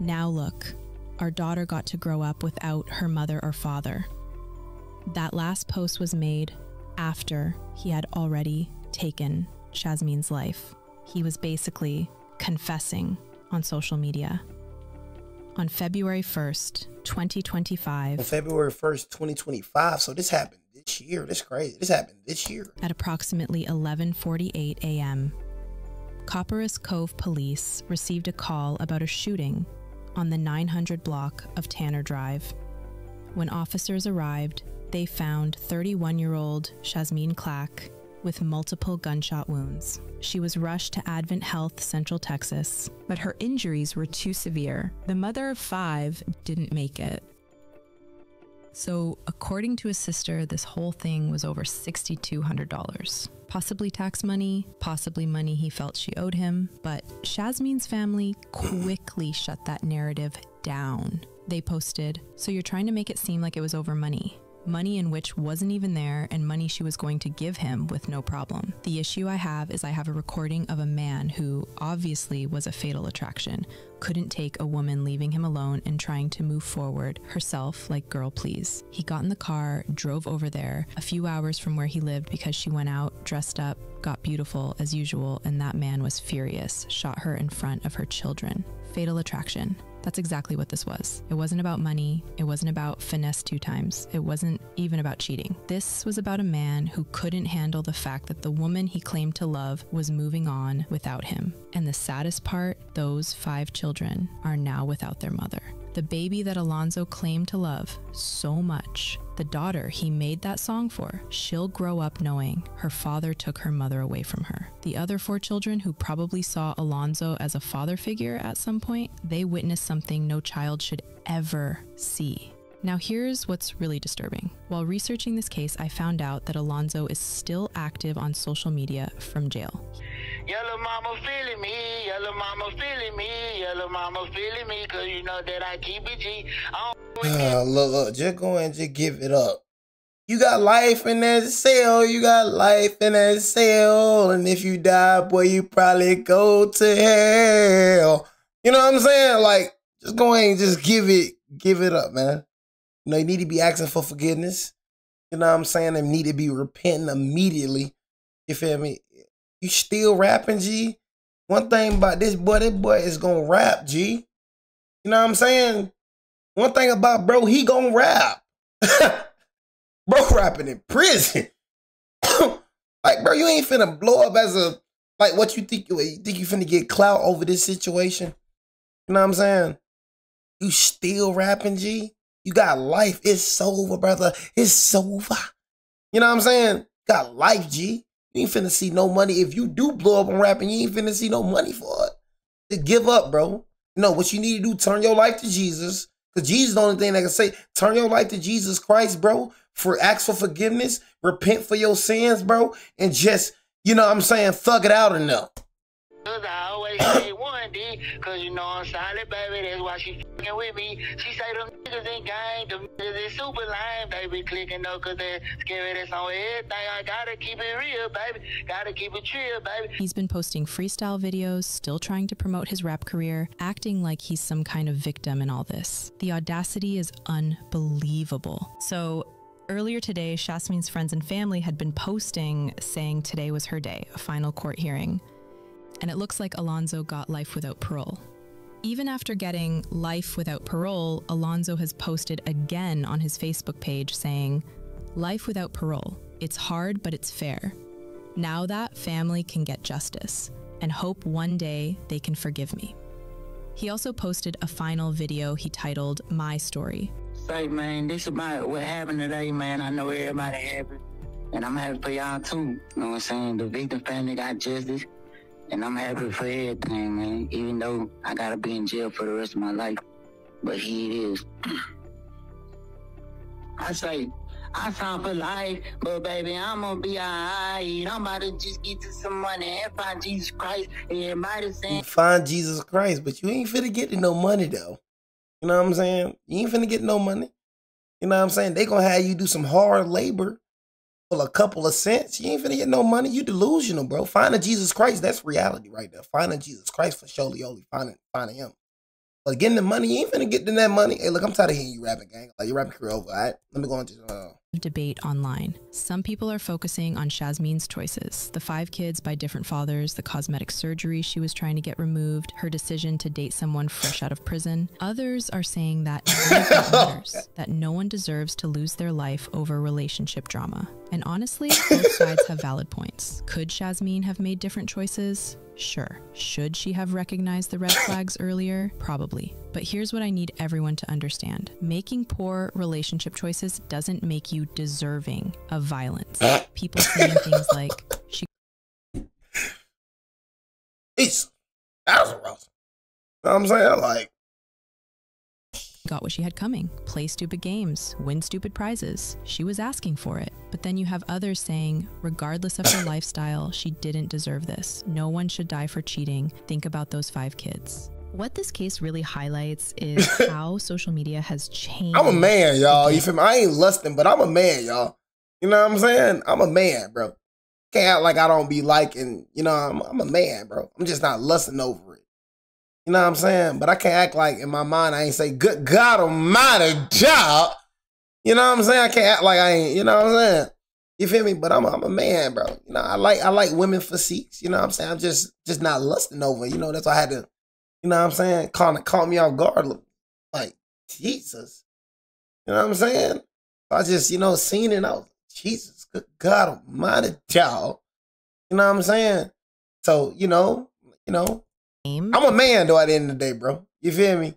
Now look, our daughter got to grow up without her mother or father." That last post was made after he had already taken Shazmeen's life. He was basically confessing on social media. On February 1st, 2025. On February 1st, 2025. So this happened this year. That's crazy. This happened this year. At approximately 11:48 a.m., Copperas Cove police received a call about a shooting on the 900 block of Tanner Drive. When officers arrived, they found 31-year-old Shazmeen Clack with multiple gunshot wounds. She was rushed to Advent Health Central Texas, but her injuries were too severe. The mother of 5 didn't make it. So, according to his sister, this whole thing was over $6,200. Possibly tax money, possibly money he felt she owed him, but Shazmeen's family quickly shut that narrative down. They posted, "So you're trying to make it seem like it was over money. Money in which wasn't even there, and money she was going to give him with no problem. The issue I have is I have a recording of a man who obviously was a fatal attraction, couldn't take a woman leaving him alone and trying to move forward herself like, girl, please. He got in the car, drove over there a few hours from where he lived because she went out, dressed up, got beautiful as usual, and that man was furious, shot her in front of her children. Fatal attraction." That's exactly what this was. It wasn't about money. It wasn't about finesse 2 times. It wasn't even about cheating. This was about a man who couldn't handle the fact that the woman he claimed to love was moving on without him. And the saddest part, those 5 children are now without their mother. The baby that Alonzo claimed to love so much The daughter he made that song for, she'll grow up knowing her father took her mother away from her. The other 4 children who probably saw Alonzo as a father figure at some point, they witnessed something no child should ever see. Now here's what's really disturbing. While researching this case, I found out that Alonzo is still active on social media from jail. Yellow mama feeling me, yellow mama feeling me, yellow mama feeling me, cause you know that I keep it G. Look, just go and just give it up. You got life in that cell, you got life in that cell, and if you die, boy, you probably go to hell. You know what I'm saying? Like, just go ahead and just give it up, man. You know, you need to be asking for forgiveness. You know what I'm saying? And need to be repenting immediately. You feel me? You still rapping, G? One thing about this boy is gonna rap, G. You know what I'm saying? One thing about bro, he gonna rap. Bro rapping in prison. Like, bro, you ain't finna blow up as a, like, what you think you finna get clout over this situation? You know what I'm saying? You still rapping, G? You got life. It's over, brother. It's over. You know what I'm saying? Got life, G. You ain't finna see no money. If you do blow up on rapping, you ain't finna see no money for it. Just give up, bro. You know what you need to do? Turn your life to Jesus. Because Jesus is the only thing that can say, turn your life to Jesus Christ, bro. Ask for forgiveness. Repent for your sins, bro. And just, you know what I'm saying, thug it out enough. Cause I always say one D, cause you know I'm solid, baby. That's why she fucking with me. She say them niggas ain't gang, them niggas is super lame, baby. Clicking up cause they're scary, that's on everything. I gotta keep it real, baby. Gotta keep it chill, baby. He's been posting freestyle videos, still trying to promote his rap career, acting like he's some kind of victim in all this. The audacity is unbelievable. So earlier today, Shasmin's friends and family had been posting saying today was her day, a final court hearing. And it looks like Alonzo got life without parole. Even after getting life without parole, Alonzo has posted again on his Facebook page saying, "Life without parole. It's hard, but it's fair. Now that family can get justice and hope one day they can forgive me." He also posted a final video he titled My Story. Say, man, this about what happened today, man. I know everybody happy. And I'm happy for y'all too. You know what I'm saying? The victim family got justice. And I'm happy for everything, man. Even though I gotta be in jail for the rest of my life. But here it is. I say, I signed for life, but baby, I'm gonna be alright. I'm about to just get to some money and find Jesus Christ. Everybody saying, find Jesus Christ, but you ain't finna get to no money, though. You know what I'm saying? You ain't finna get no money. You know what I'm saying? They gonna have you do some hard labor for a couple of cents. You ain't finna get no money. You delusional, bro. Finding Jesus Christ, that's reality right there. Finding Jesus Christ for surely only finding him. But getting the money, you ain't finna get to that money. Hey, look, I'm tired of hearing you rapping, gang. Like, your rapping career over, all right? Let me go on to debate online. Some people are focusing on Shasmin's choices, the 5 kids by different fathers, the cosmetic surgery she was trying to get removed, her decision to date someone fresh out of prison. Others are saying that matters, that no one deserves to lose their life over relationship drama. And honestly, both sides have valid points. Could Shasmin have made different choices? Sure. Should she have recognized the red flags earlier? Probably. But here's what I need everyone to understand. Making poor relationship choices doesn't make you deserving of violence. People saying things like, she that was rough. You know what I'm saying? Like, got what she had coming. Play stupid games, win stupid prizes. She was asking for it. But then you have others saying, regardless of her lifestyle, she didn't deserve this. No one should die for cheating. Think about those 5 kids. What this case really highlights is how social media has changed. I'm a man, y'all. You feel me? I ain't lusting, but I'm a man, y'all. You know what I'm saying? I'm a man, bro. Can't act like I don't be liking, you know, I'm a man, bro. I'm just not lusting over it. You know what I'm saying? But I can't act like in my mind I ain't say, good God almighty, job. You know what I'm saying? I can't act like I ain't, you know what I'm saying? You feel me? But I'm a man, bro. You know, I like women physiques. You know what I'm saying? I'm just not lusting over it. You know, that's why I had to, you know what I'm saying? Caught me off guard. Like, Jesus. You know what I'm saying? I just, you know, seen it and I was like, Jesus, good God almighty, child. You know what I'm saying? So, you know, I'm a man though at the end of the day, bro. You feel me?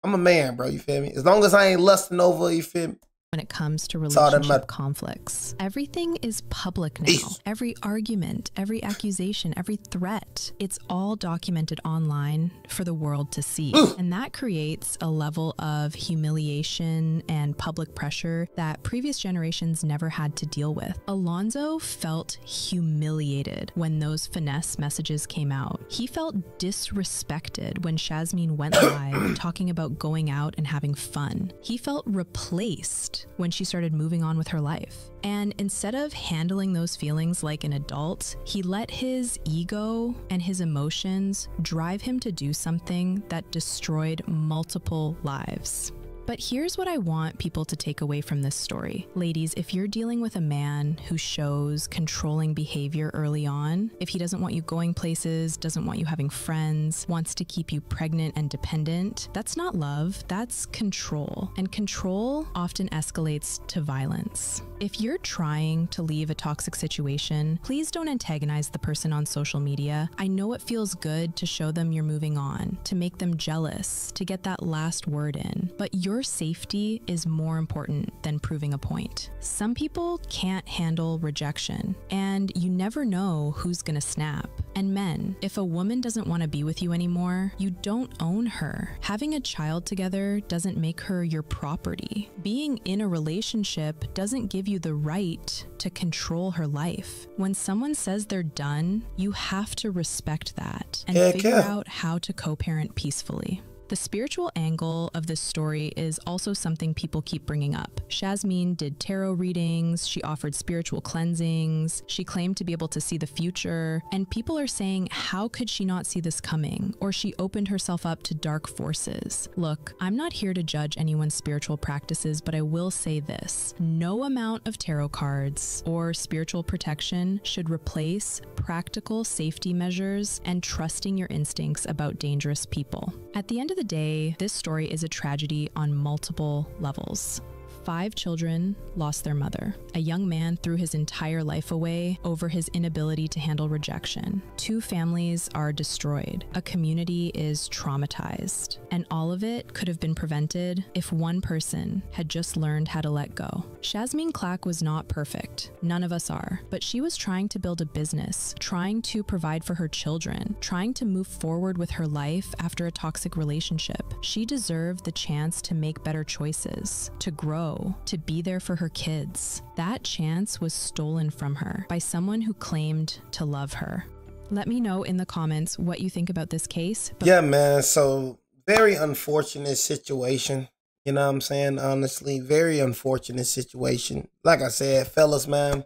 I'm a man, bro. You feel me? As long as I ain't lusting over, you feel me? when it comes to It's all that relationship matter. conflicts. Everything is public now. Peace. Every argument, every accusation, every threat, it's all documented online for the world to see. And that creates a level of humiliation and public pressure that previous generations never had to deal with. Alonzo felt humiliated when those finesse messages came out. He felt disrespected when Shazmeen went live talking about going out and having fun. He felt replaced when she started moving on with her life. And instead of handling those feelings like an adult, he let his ego and his emotions drive him to do something that destroyed multiple lives. But here's what I want people to take away from this story. Ladies, if you're dealing with a man who shows controlling behavior early on, if he doesn't want you going places, doesn't want you having friends, wants to keep you pregnant and dependent, that's not love, that's control. And control often escalates to violence. If you're trying to leave a toxic situation, please don't antagonize the person on social media. I know it feels good to show them you're moving on, to make them jealous, to get that last word in, but your safety is more important than proving a point. Some people can't handle rejection, and you never know who's gonna snap. And men, if a woman doesn't want to be with you anymore, you don't own her. Having a child together doesn't make her your property. Being in a relationship doesn't give you the right to control her life. When someone says they're done, you have to respect that and figure out how to co-parent peacefully. The spiritual angle of this story is also something people keep bringing up. Shazmeen did tarot readings, she offered spiritual cleansings, she claimed to be able to see the future, and people are saying, how could she not see this coming? Or she opened herself up to dark forces. Look, I'm not here to judge anyone's spiritual practices, but I will say this. No amount of tarot cards or spiritual protection should replace practical safety measures and trusting your instincts about dangerous people. At the end of the day, this story is a tragedy on multiple levels. 5 children lost their mother. A young man threw his entire life away over his inability to handle rejection. 2 families are destroyed. A community is traumatized. And all of it could have been prevented if one person had just learned how to let go. Shazmeen Clack was not perfect. None of us are. But she was trying to build a business, trying to provide for her children, trying to move forward with her life after a toxic relationship. She deserved the chance to make better choices, to grow, to be there for her kids. That chance was stolen from her by someone who claimed to love her. Let me know in the comments what you think about this case. Yeah, man. So very unfortunate situation. You know what I'm saying? Honestly, very unfortunate situation. Like I said, fellas, man,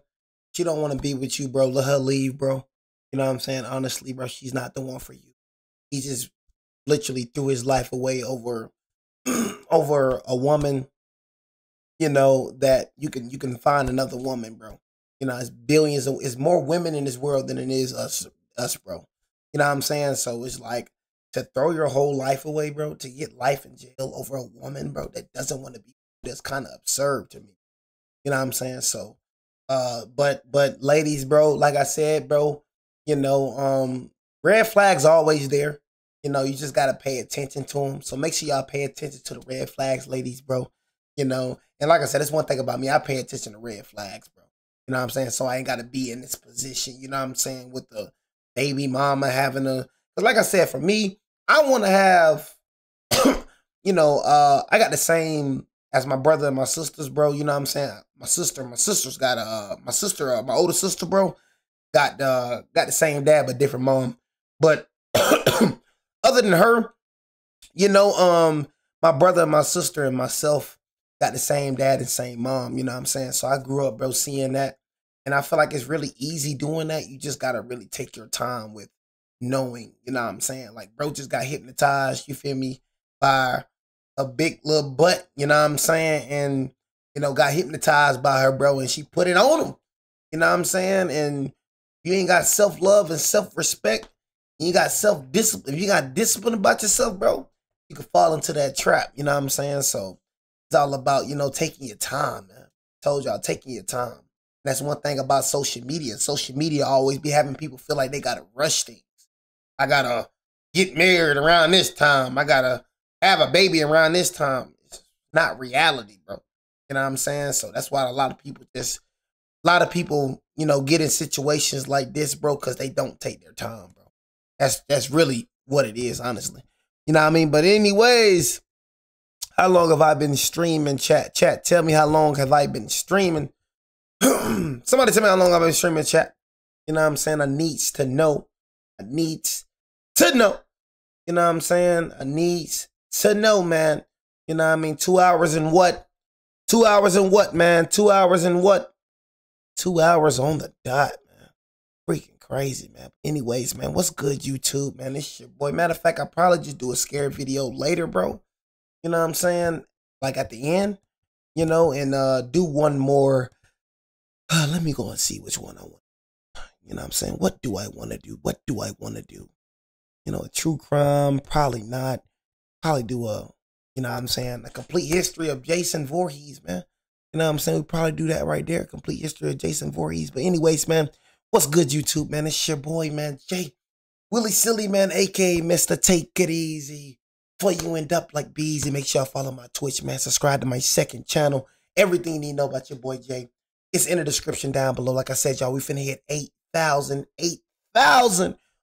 she don't want to be with you, bro. Let her leave, bro. You know what I'm saying? Honestly, bro, she's not the one for you. He just literally threw his life away over over a woman. You know, that you can find another woman, bro. You know, it's billions of, it's more women in this world than it is us, bro. You know what I'm saying? So it's like, to throw your whole life away, bro, to get life in jail over a woman, bro, that doesn't want to be, that's kind of absurd to me. You know what I'm saying? So, but ladies, bro, like I said, bro, you know, red flags always there. You know, you just got to pay attention to them. So make sure y'all pay attention to the red flags, ladies, bro. You know, and like I said, that's one thing about me. I pay attention to red flags, bro. You know what I'm saying? So I ain't got to be in this position, you know what I'm saying, with the baby mama having a, because like I said, for me, I want to have, you know, I got the same as my brother and my sisters, bro. You know what I'm saying? My sister's got my older sister, bro, got the same dad, but different mom. But other than her, you know, my brother and my sister and myself got the same dad and same mom, you know what I'm saying? So I grew up, bro, seeing that. And I feel like it's really easy doing that. You just got to really take your time with knowing, you know what I'm saying? Like, bro just got hypnotized, you feel me, by a big little butt, you know what I'm saying? And, you know, got hypnotized by her, bro, and she put it on him, you know what I'm saying? And you ain't got self-love and self-respect, you got self-discipline. If you got discipline about yourself, bro, you can fall into that trap, you know what I'm saying? So it's all about, you know, taking your time, man. Told y'all, taking your time. That's one thing about social media. Social media always be having people feel like they got to rush things. I got to get married around this time. I got to have a baby around this time. It's not reality, bro. You know what I'm saying? So that's why a lot of people, you know, get in situations like this, bro, because they don't take their time, bro. That's really what it is, honestly. You know what I mean? But anyways, how long have I been streaming? Chat, tell me how long have I been streaming? Somebody tell me how long I've been streaming, chat. You know what I'm saying? I needs to know. I needs to know. You know what I'm saying? I needs to know, man. You know what I mean? 2 hours and what? 2 hours and what, man? 2 hours and what? 2 hours on the dot, man. Freaking crazy, man. Anyways, man, what's good, YouTube, man? This your boy. Matter of fact, I'll probably just do a scary video later, bro. You know what I'm saying? Like at the end, you know, and do one more. Let me go and see which one I want. You know what I'm saying? What do I want to do? What do I want to do? You know, a true crime, probably not. Probably do a, you know what I'm saying, a complete history of Jason Voorhees, man. You know what I'm saying? We probably do that right there, complete history of Jason Voorhees. But anyways, man, what's good, YouTube, man? It's your boy, man, Jay Willie Silly, man, aka Mr. Take It Easy. Before you end up like Beezy, make sure y'all follow my Twitch, man. Subscribe to my second channel. Everything you need to know about your boy Jay, it's in the description down below. Like I said, y'all, we finna hit 8,000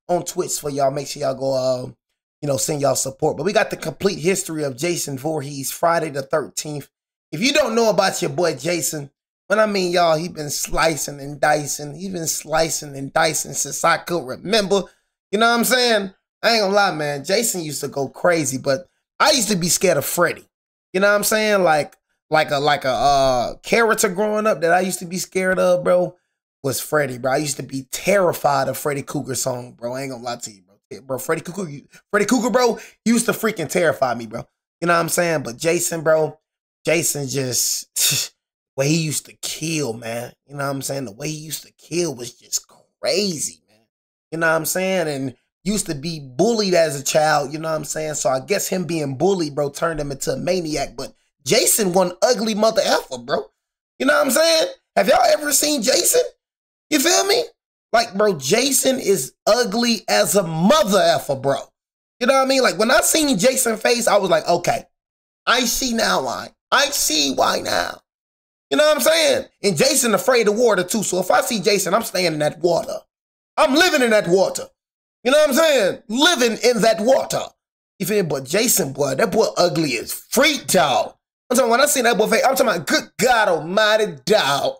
on Twitch for y'all. Make sure y'all go, you know, send y'all support. But we got the complete history of Jason Voorhees, Friday the 13th. If you don't know about your boy Jason, when I mean, y'all, he been slicing and dicing. He's been slicing and dicing since I could remember. You know what I'm saying? I ain't gonna lie, man. Jason used to go crazy, but I used to be scared of Freddy. You know what I'm saying? Like a character growing up that I used to be scared of, bro, was Freddy, bro. I used to be terrified of Freddy Krueger's song, bro. I ain't gonna lie to you, bro. Bro, Freddy Krueger, bro, used to freaking terrify me, bro. You know what I'm saying? But Jason, bro, Jason just, the way he used to kill, man. You know what I'm saying? The way he used to kill was just crazy, man. You know what I'm saying? And used to be bullied as a child, you know what I'm saying? So I guess him being bullied, bro, turned him into a maniac. But Jason one ugly mother effer, bro. You know what I'm saying? Have y'all ever seen Jason? You feel me? Like, bro, Jason is ugly as a mother effer, bro. You know what I mean? Like, when I seen Jason's face, I was like, okay, I see now why. I see why now. You know what I'm saying? And Jason afraid of water, too. So if I see Jason, I'm staying in that water. I'm living in that water. You know what I'm saying? Living in that water. You feel me? But Jason, boy, that boy ugly as freak, dog. I'm talking, when I seen that boy face, I'm talking about, good God almighty, dog.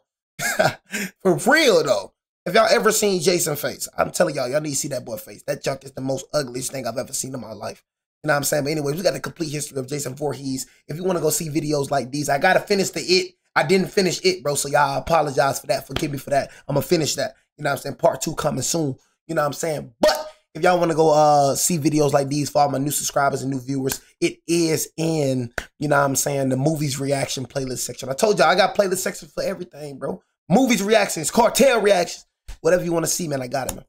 For real, though. If y'all ever seen Jason's face, I'm telling y'all, y'all need to see that boy face. That junk is the most ugliest thing I've ever seen in my life. You know what I'm saying? But anyways, we got the complete history of Jason Voorhees. If you want to go see videos like these, I got to finish the It. I didn't finish It, bro. So y'all apologize for that. Forgive me for that. I'm going to finish that. You know what I'm saying? Part 2 coming soon. You know what I'm saying? But if y'all want to go see videos like these for all my new subscribers and new viewers, it is in, you know what I'm saying, the movies reaction playlist section. I told y'all I got playlist sections for everything, bro. Movies reactions, cartel reactions, whatever you want to see, man, I got it, man.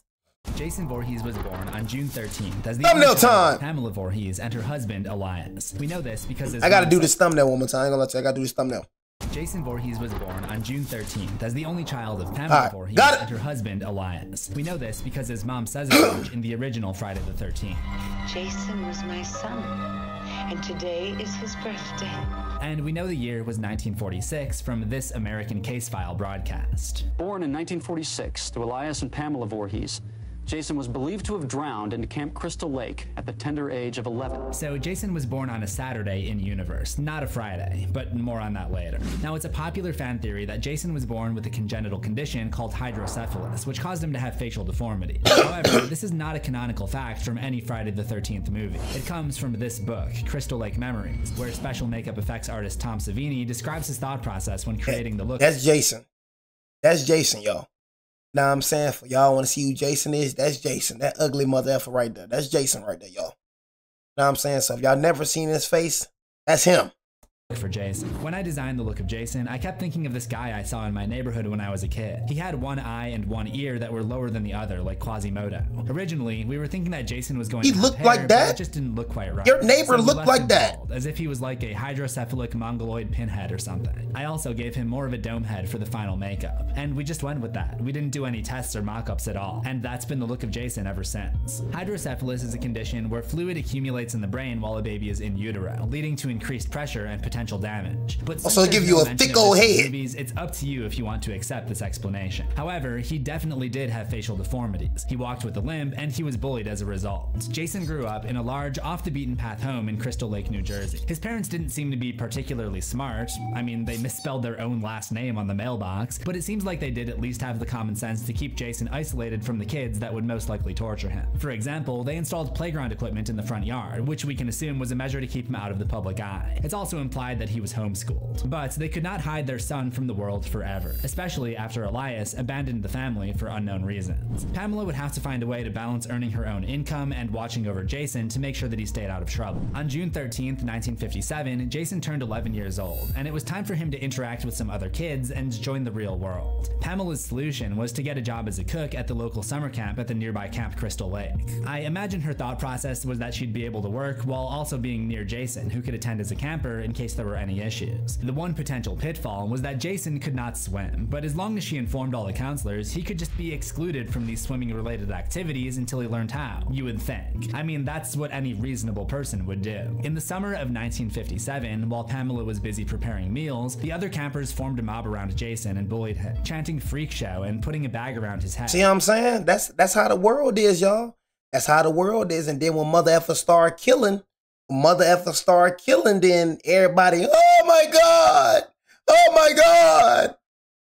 Jason Voorhees was born on June 13th as the thumbnail time. Pamela Voorhees and her husband Elias. We know this because I gotta do this thumbnail one more time. I ain't gonna let you. I gotta do this thumbnail. Jason Voorhees was born on June 13th as the only child of Pamela Voorhees and her husband Elias. We know this because his mom says as much in the original Friday the 13th. Jason was my son, and today is his birthday. And we know the year was 1946 from This American Case File broadcast. Born in 1946 to Elias and Pamela Voorhees, Jason was believed to have drowned in Camp Crystal Lake at the tender age of 11. So Jason was born on a Saturday in universe, not a Friday, but more on that later. Now, it's a popular fan theory that Jason was born with a congenital condition called hydrocephalus, which caused him to have facial deformity. However, this is not a canonical fact from any Friday the 13th movie. It comes from this book, Crystal Lake Memories, where special makeup effects artist Tom Savini describes his thought process when creating the look. That's Jason. That's Jason, y'all. Now I'm saying, for y'all want to see who Jason is, that's Jason. That ugly mother effer right there. That's Jason right there, y'all. Now I'm saying, so if y'all never seen his face, that's him. For Jason. When I designed the look of Jason, I kept thinking of this guy I saw in my neighborhood when I was a kid. He had one eye and one ear that were lower than the other, like Quasimodo. Originally, we were thinking that Jason was going to look like that? But it just didn't look quite right. Your neighbor looked like that. Bald, as if he was like a hydrocephalic mongoloid pinhead or something. I also gave him more of a dome head for the final makeup. And we just went with that. We didn't do any tests or mock-ups at all. And that's been the look of Jason ever since. Hydrocephalus is a condition where fluid accumulates in the brain while a baby is in utero, leading to increased pressure and potential potential damage. But since Also, give there's you no a mention thick of old this in head. movies, it's up to you if you want to accept this explanation. However, he definitely did have facial deformities. He walked with a limp, and he was bullied as a result. Jason grew up in a large, off-the-beaten-path home in Crystal Lake, New Jersey. His parents didn't seem to be particularly smart. I mean, they misspelled their own last name on the mailbox, but it seems like they did at least have the common sense to keep Jason isolated from the kids that would most likely torture him. For example, they installed playground equipment in the front yard, which we can assume was a measure to keep him out of the public eye. It's also implied that he was homeschooled. But they could not hide their son from the world forever, especially after Elias abandoned the family for unknown reasons. Pamela would have to find a way to balance earning her own income and watching over Jason to make sure that he stayed out of trouble. On June 13th, 1957, Jason turned 11 years old, and it was time for him to interact with some other kids and join the real world. Pamela's solution was to get a job as a cook at the local summer camp at the nearby Camp Crystal Lake. I imagine her thought process was that she'd be able to work while also being near Jason, who could attend as a camper in case there were any issues. The one potential pitfall was that Jason could not swim, but as long as she informed all the counselors, he could just be excluded from these swimming-related activities until he learned how, you would think. I mean, that's what any reasonable person would do. In the summer of 1957, while Pamela was busy preparing meals, the other campers formed a mob around Jason and bullied him, chanting "freak show" and putting a bag around his head. See what I'm saying? That's how the world is, y'all. That's how the world is. And then when Mother Effa started killing, then everybody, oh my God, oh my God.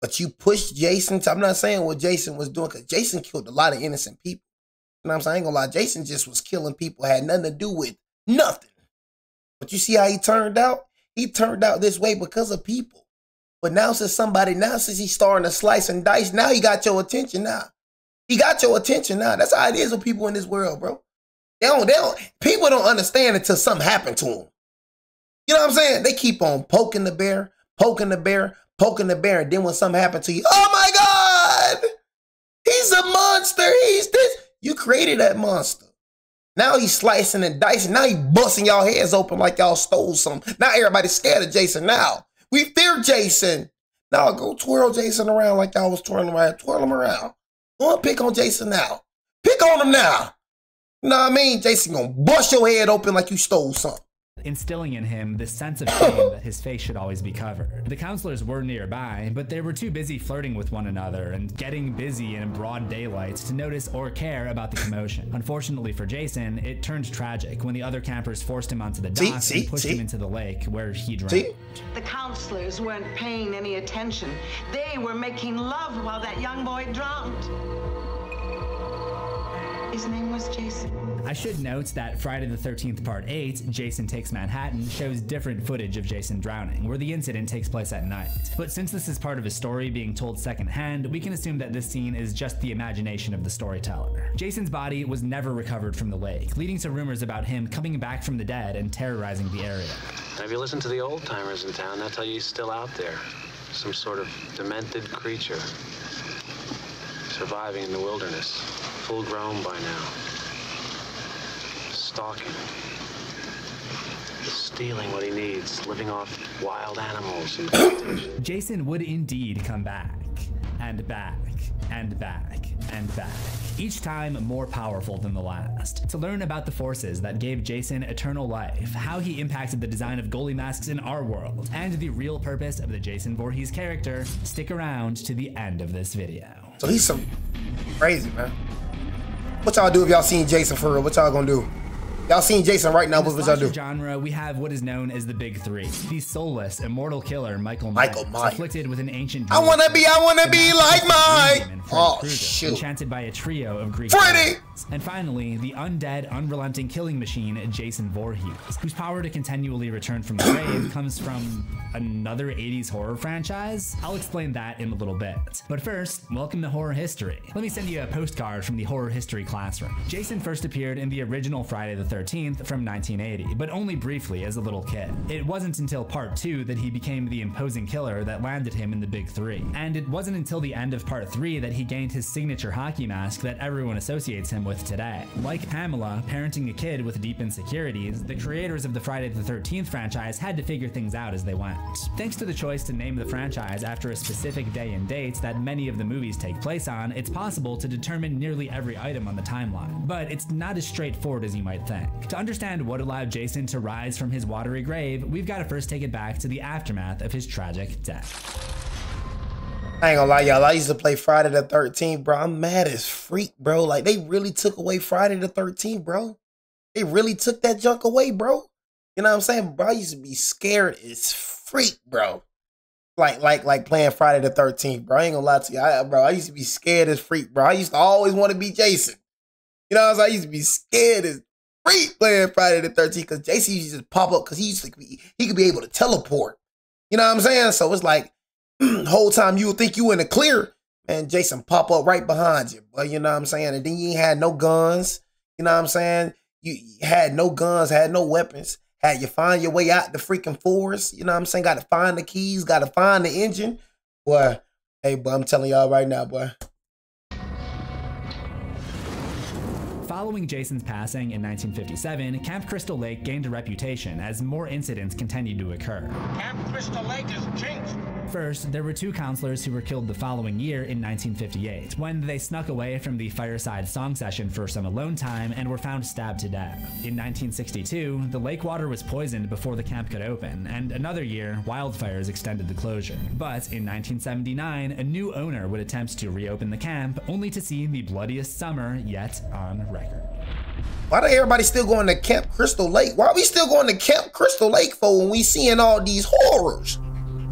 But you pushed Jason to, I'm not saying what Jason was doing, because Jason killed a lot of innocent people. You know what I'm saying? I ain't gonna lie, Jason just was killing people, had nothing to do with nothing. But you see how he turned out? He turned out this way because of people. But now since he's starting to slice and dice, now he got your attention now. He got your attention now. That's how it is with people in this world, bro. People don't understand until something happened to them. You know what I'm saying? They keep on poking the bear, and then when something happened to you, oh my God, he's a monster, he's this. You created that monster. Now he's slicing and dicing. Now he busting y'all heads open like y'all stole something. Now everybody's scared of Jason now. We fear Jason. Now go twirl Jason around like y'all was twirling around. Twirl him around. Go on, pick on Jason now. Pick on him now. You know what I mean? Jason gonna bust your head open like you stole something. Instilling in him this sense of shame that his face should always be covered. The counselors were nearby, but they were too busy flirting with one another and getting busy in broad daylight to notice or care about the commotion. Unfortunately for Jason, it turned tragic when the other campers forced him onto the dock and pushed him into the lake where he drowned. The counselors weren't paying any attention. They were making love while that young boy drowned. His name was Jason. I should note that Friday the 13th Part 8, Jason Takes Manhattan, shows different footage of Jason drowning, where the incident takes place at night. But since this is part of a story being told secondhand, we can assume that this scene is just the imagination of the storyteller. Jason's body was never recovered from the lake, leading to rumors about him coming back from the dead and terrorizing the area. Have you listened to the old timers in town? They'll tell you he's still out there. Some sort of demented creature. Surviving in the wilderness. Full grown by now. Stalking. Stealing what he needs. Living off wild animals. Jason would indeed come back. And back. And back. And back. Each time more powerful than the last. To learn about the forces that gave Jason eternal life, how he impacted the design of goalie masks in our world, and the real purpose of the Jason Voorhees character, stick around to the end of this video. So he's some crazy, man. What y'all do if y'all seen Jason for real? What y'all gonna do? Y'all seen Jason right now, what would y'all do? In the genre, we have what is known as the Big Three. The soulless, immortal killer, Michael Myers, afflicted with an ancient I wanna be like Mike! Oh, shoot. Enchanted by a trio of Greek Freddy! gods. And finally, the undead, unrelenting killing machine, Jason Voorhees, whose power to continually return from the grave comes from another 80s horror franchise? I'll explain that in a little bit. But first, welcome to Horror History. Let me send you a postcard from the Horror History classroom. Jason first appeared in the original Friday the 13th from 1980, but only briefly as a little kid. It wasn't until Part 2 that he became the imposing killer that landed him in the Big Three. And it wasn't until the end of Part 3 that he gained his signature hockey mask that everyone associates him with today. Like Pamela, parenting a kid with deep insecurities, the creators of the Friday the 13th franchise had to figure things out as they went. Thanks to the choice to name the franchise after a specific day and date that many of the movies take place on, it's possible to determine nearly every item on the timeline. But it's not as straightforward as you might think. sank. To understand what allowed Jason to rise from his watery grave, we've got to first take it back to the aftermath of his tragic death. I ain't gonna lie, y'all. I used to play Friday the 13th, bro. I'm mad as freak, bro. Like, they really took away Friday the 13th, bro. They really took that junk away, bro. You know what I'm saying? Bro, I used to be scared as freak, bro. Like playing Friday the 13th, bro. I ain't gonna lie to you. I used to be scared as freak, bro. I used to always want to be Jason. You know what I'm saying? I used to be scared as freak playing Friday the 13th because Jason used to just pop up because he could be able to teleport. You know what I'm saying? So it's like, whole time you would think you in the clear, and Jason pop up right behind you. But you know what I'm saying? And then you ain't had no guns. You know what I'm saying? You had no guns, had no weapons. Had you find your way out the freaking forest. You know what I'm saying? Got to find the keys. Got to find the engine. Boy, hey, boy, I'm telling y'all right now, boy. Following Jason's passing in 1957, Camp Crystal Lake gained a reputation as more incidents continued to occur. Camp Crystal Lake is jinxed. First, there were 2 counselors who were killed the following year in 1958, when they snuck away from the fireside song session for some alone time and were found stabbed to death. In 1962, the lake water was poisoned before the camp could open, and another year, wildfires extended the closure. But in 1979, a new owner would attempt to reopen the camp, only to see the bloodiest summer yet on record. Why do everybody still going to Camp Crystal Lake? Why are we still going to Camp Crystal Lake for when we seeing all these horrors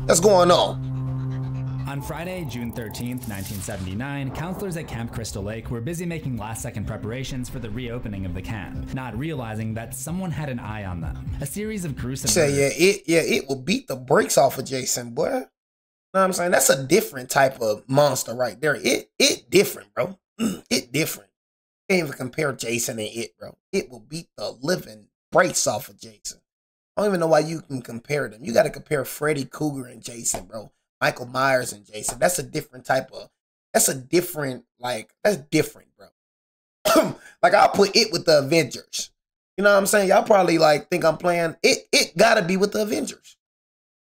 that's going on? On Friday, June 13th, 1979, counselors at Camp Crystal Lake were busy making last-second preparations for the reopening of the camp, not realizing that someone had an eye on them. A series of gruesome... It will beat the brakes off of Jason, boy. You know what I'm saying? That's a different type of monster right there. It different, bro. It different. Can't even compare Jason and it, bro. It will beat the living brakes off of Jason. I don't even know why you can compare them. You got to compare Freddy Krueger and Jason, bro. Michael Myers and Jason. That's a different type of, that's different, bro. Like, I'll put it with the Avengers. You know what I'm saying? Y'all probably like think I'm playing it. It gotta be with the Avengers.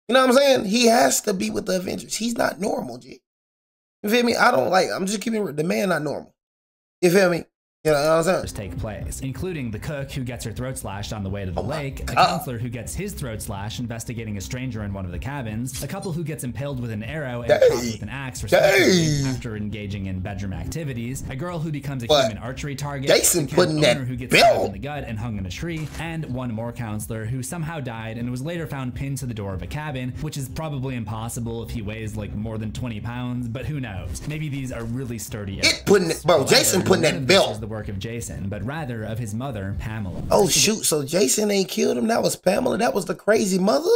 You know what I'm saying? He has to be with the Avengers. He's not normal, G. You feel me? I'm just keeping it, the man not normal. You feel me? You know what I'm saying? Take place, including the cook who gets her throat slashed on the way to the lake, a counselor who gets his throat slashed investigating a stranger in one of the cabins, a couple who gets impaled with an arrow and chopped with an axe respectively after engaging in bedroom activities, a girl who becomes a human archery target, Jason putting that who gets stabbed in the gut and hung in a tree, and one more counselor who somehow died and was later found pinned to the door of a cabin, which is probably impossible if he weighs like more than 20 pounds, but who knows? Maybe these are really sturdy arrows. Jason putting that belt. Work of Jason, but rather of his mother, Pamela. Oh shoot, so Jason ain't killed him? That was Pamela? That was the crazy mother?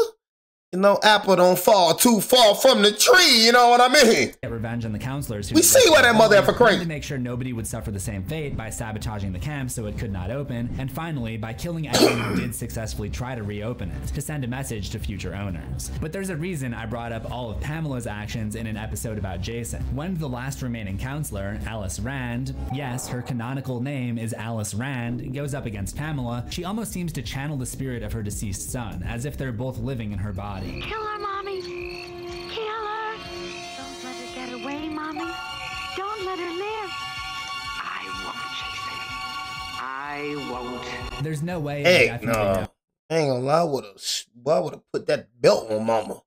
You know, apple don't fall too far from the tree, you know what I mean? Get revenge on the counselors. We see why that mother for crazy. To make sure nobody would suffer the same fate by sabotaging the camp so it could not open, and finally by killing anyone who did successfully try to reopen it, to send a message to future owners. But there's a reason I brought up all of Pamela's actions in an episode about Jason. When the last remaining counselor, Alice Rand, yes, her canonical name is Alice Rand, goes up against Pamela, she almost seems to channel the spirit of her deceased son, as if they're both living in her body. Kill her, Mommy. Kill her. Don't let her get away, Mommy. Don't let her live. I won't. There's no way. Hey, no. I ain't gonna lie, I would have put that belt on Mama.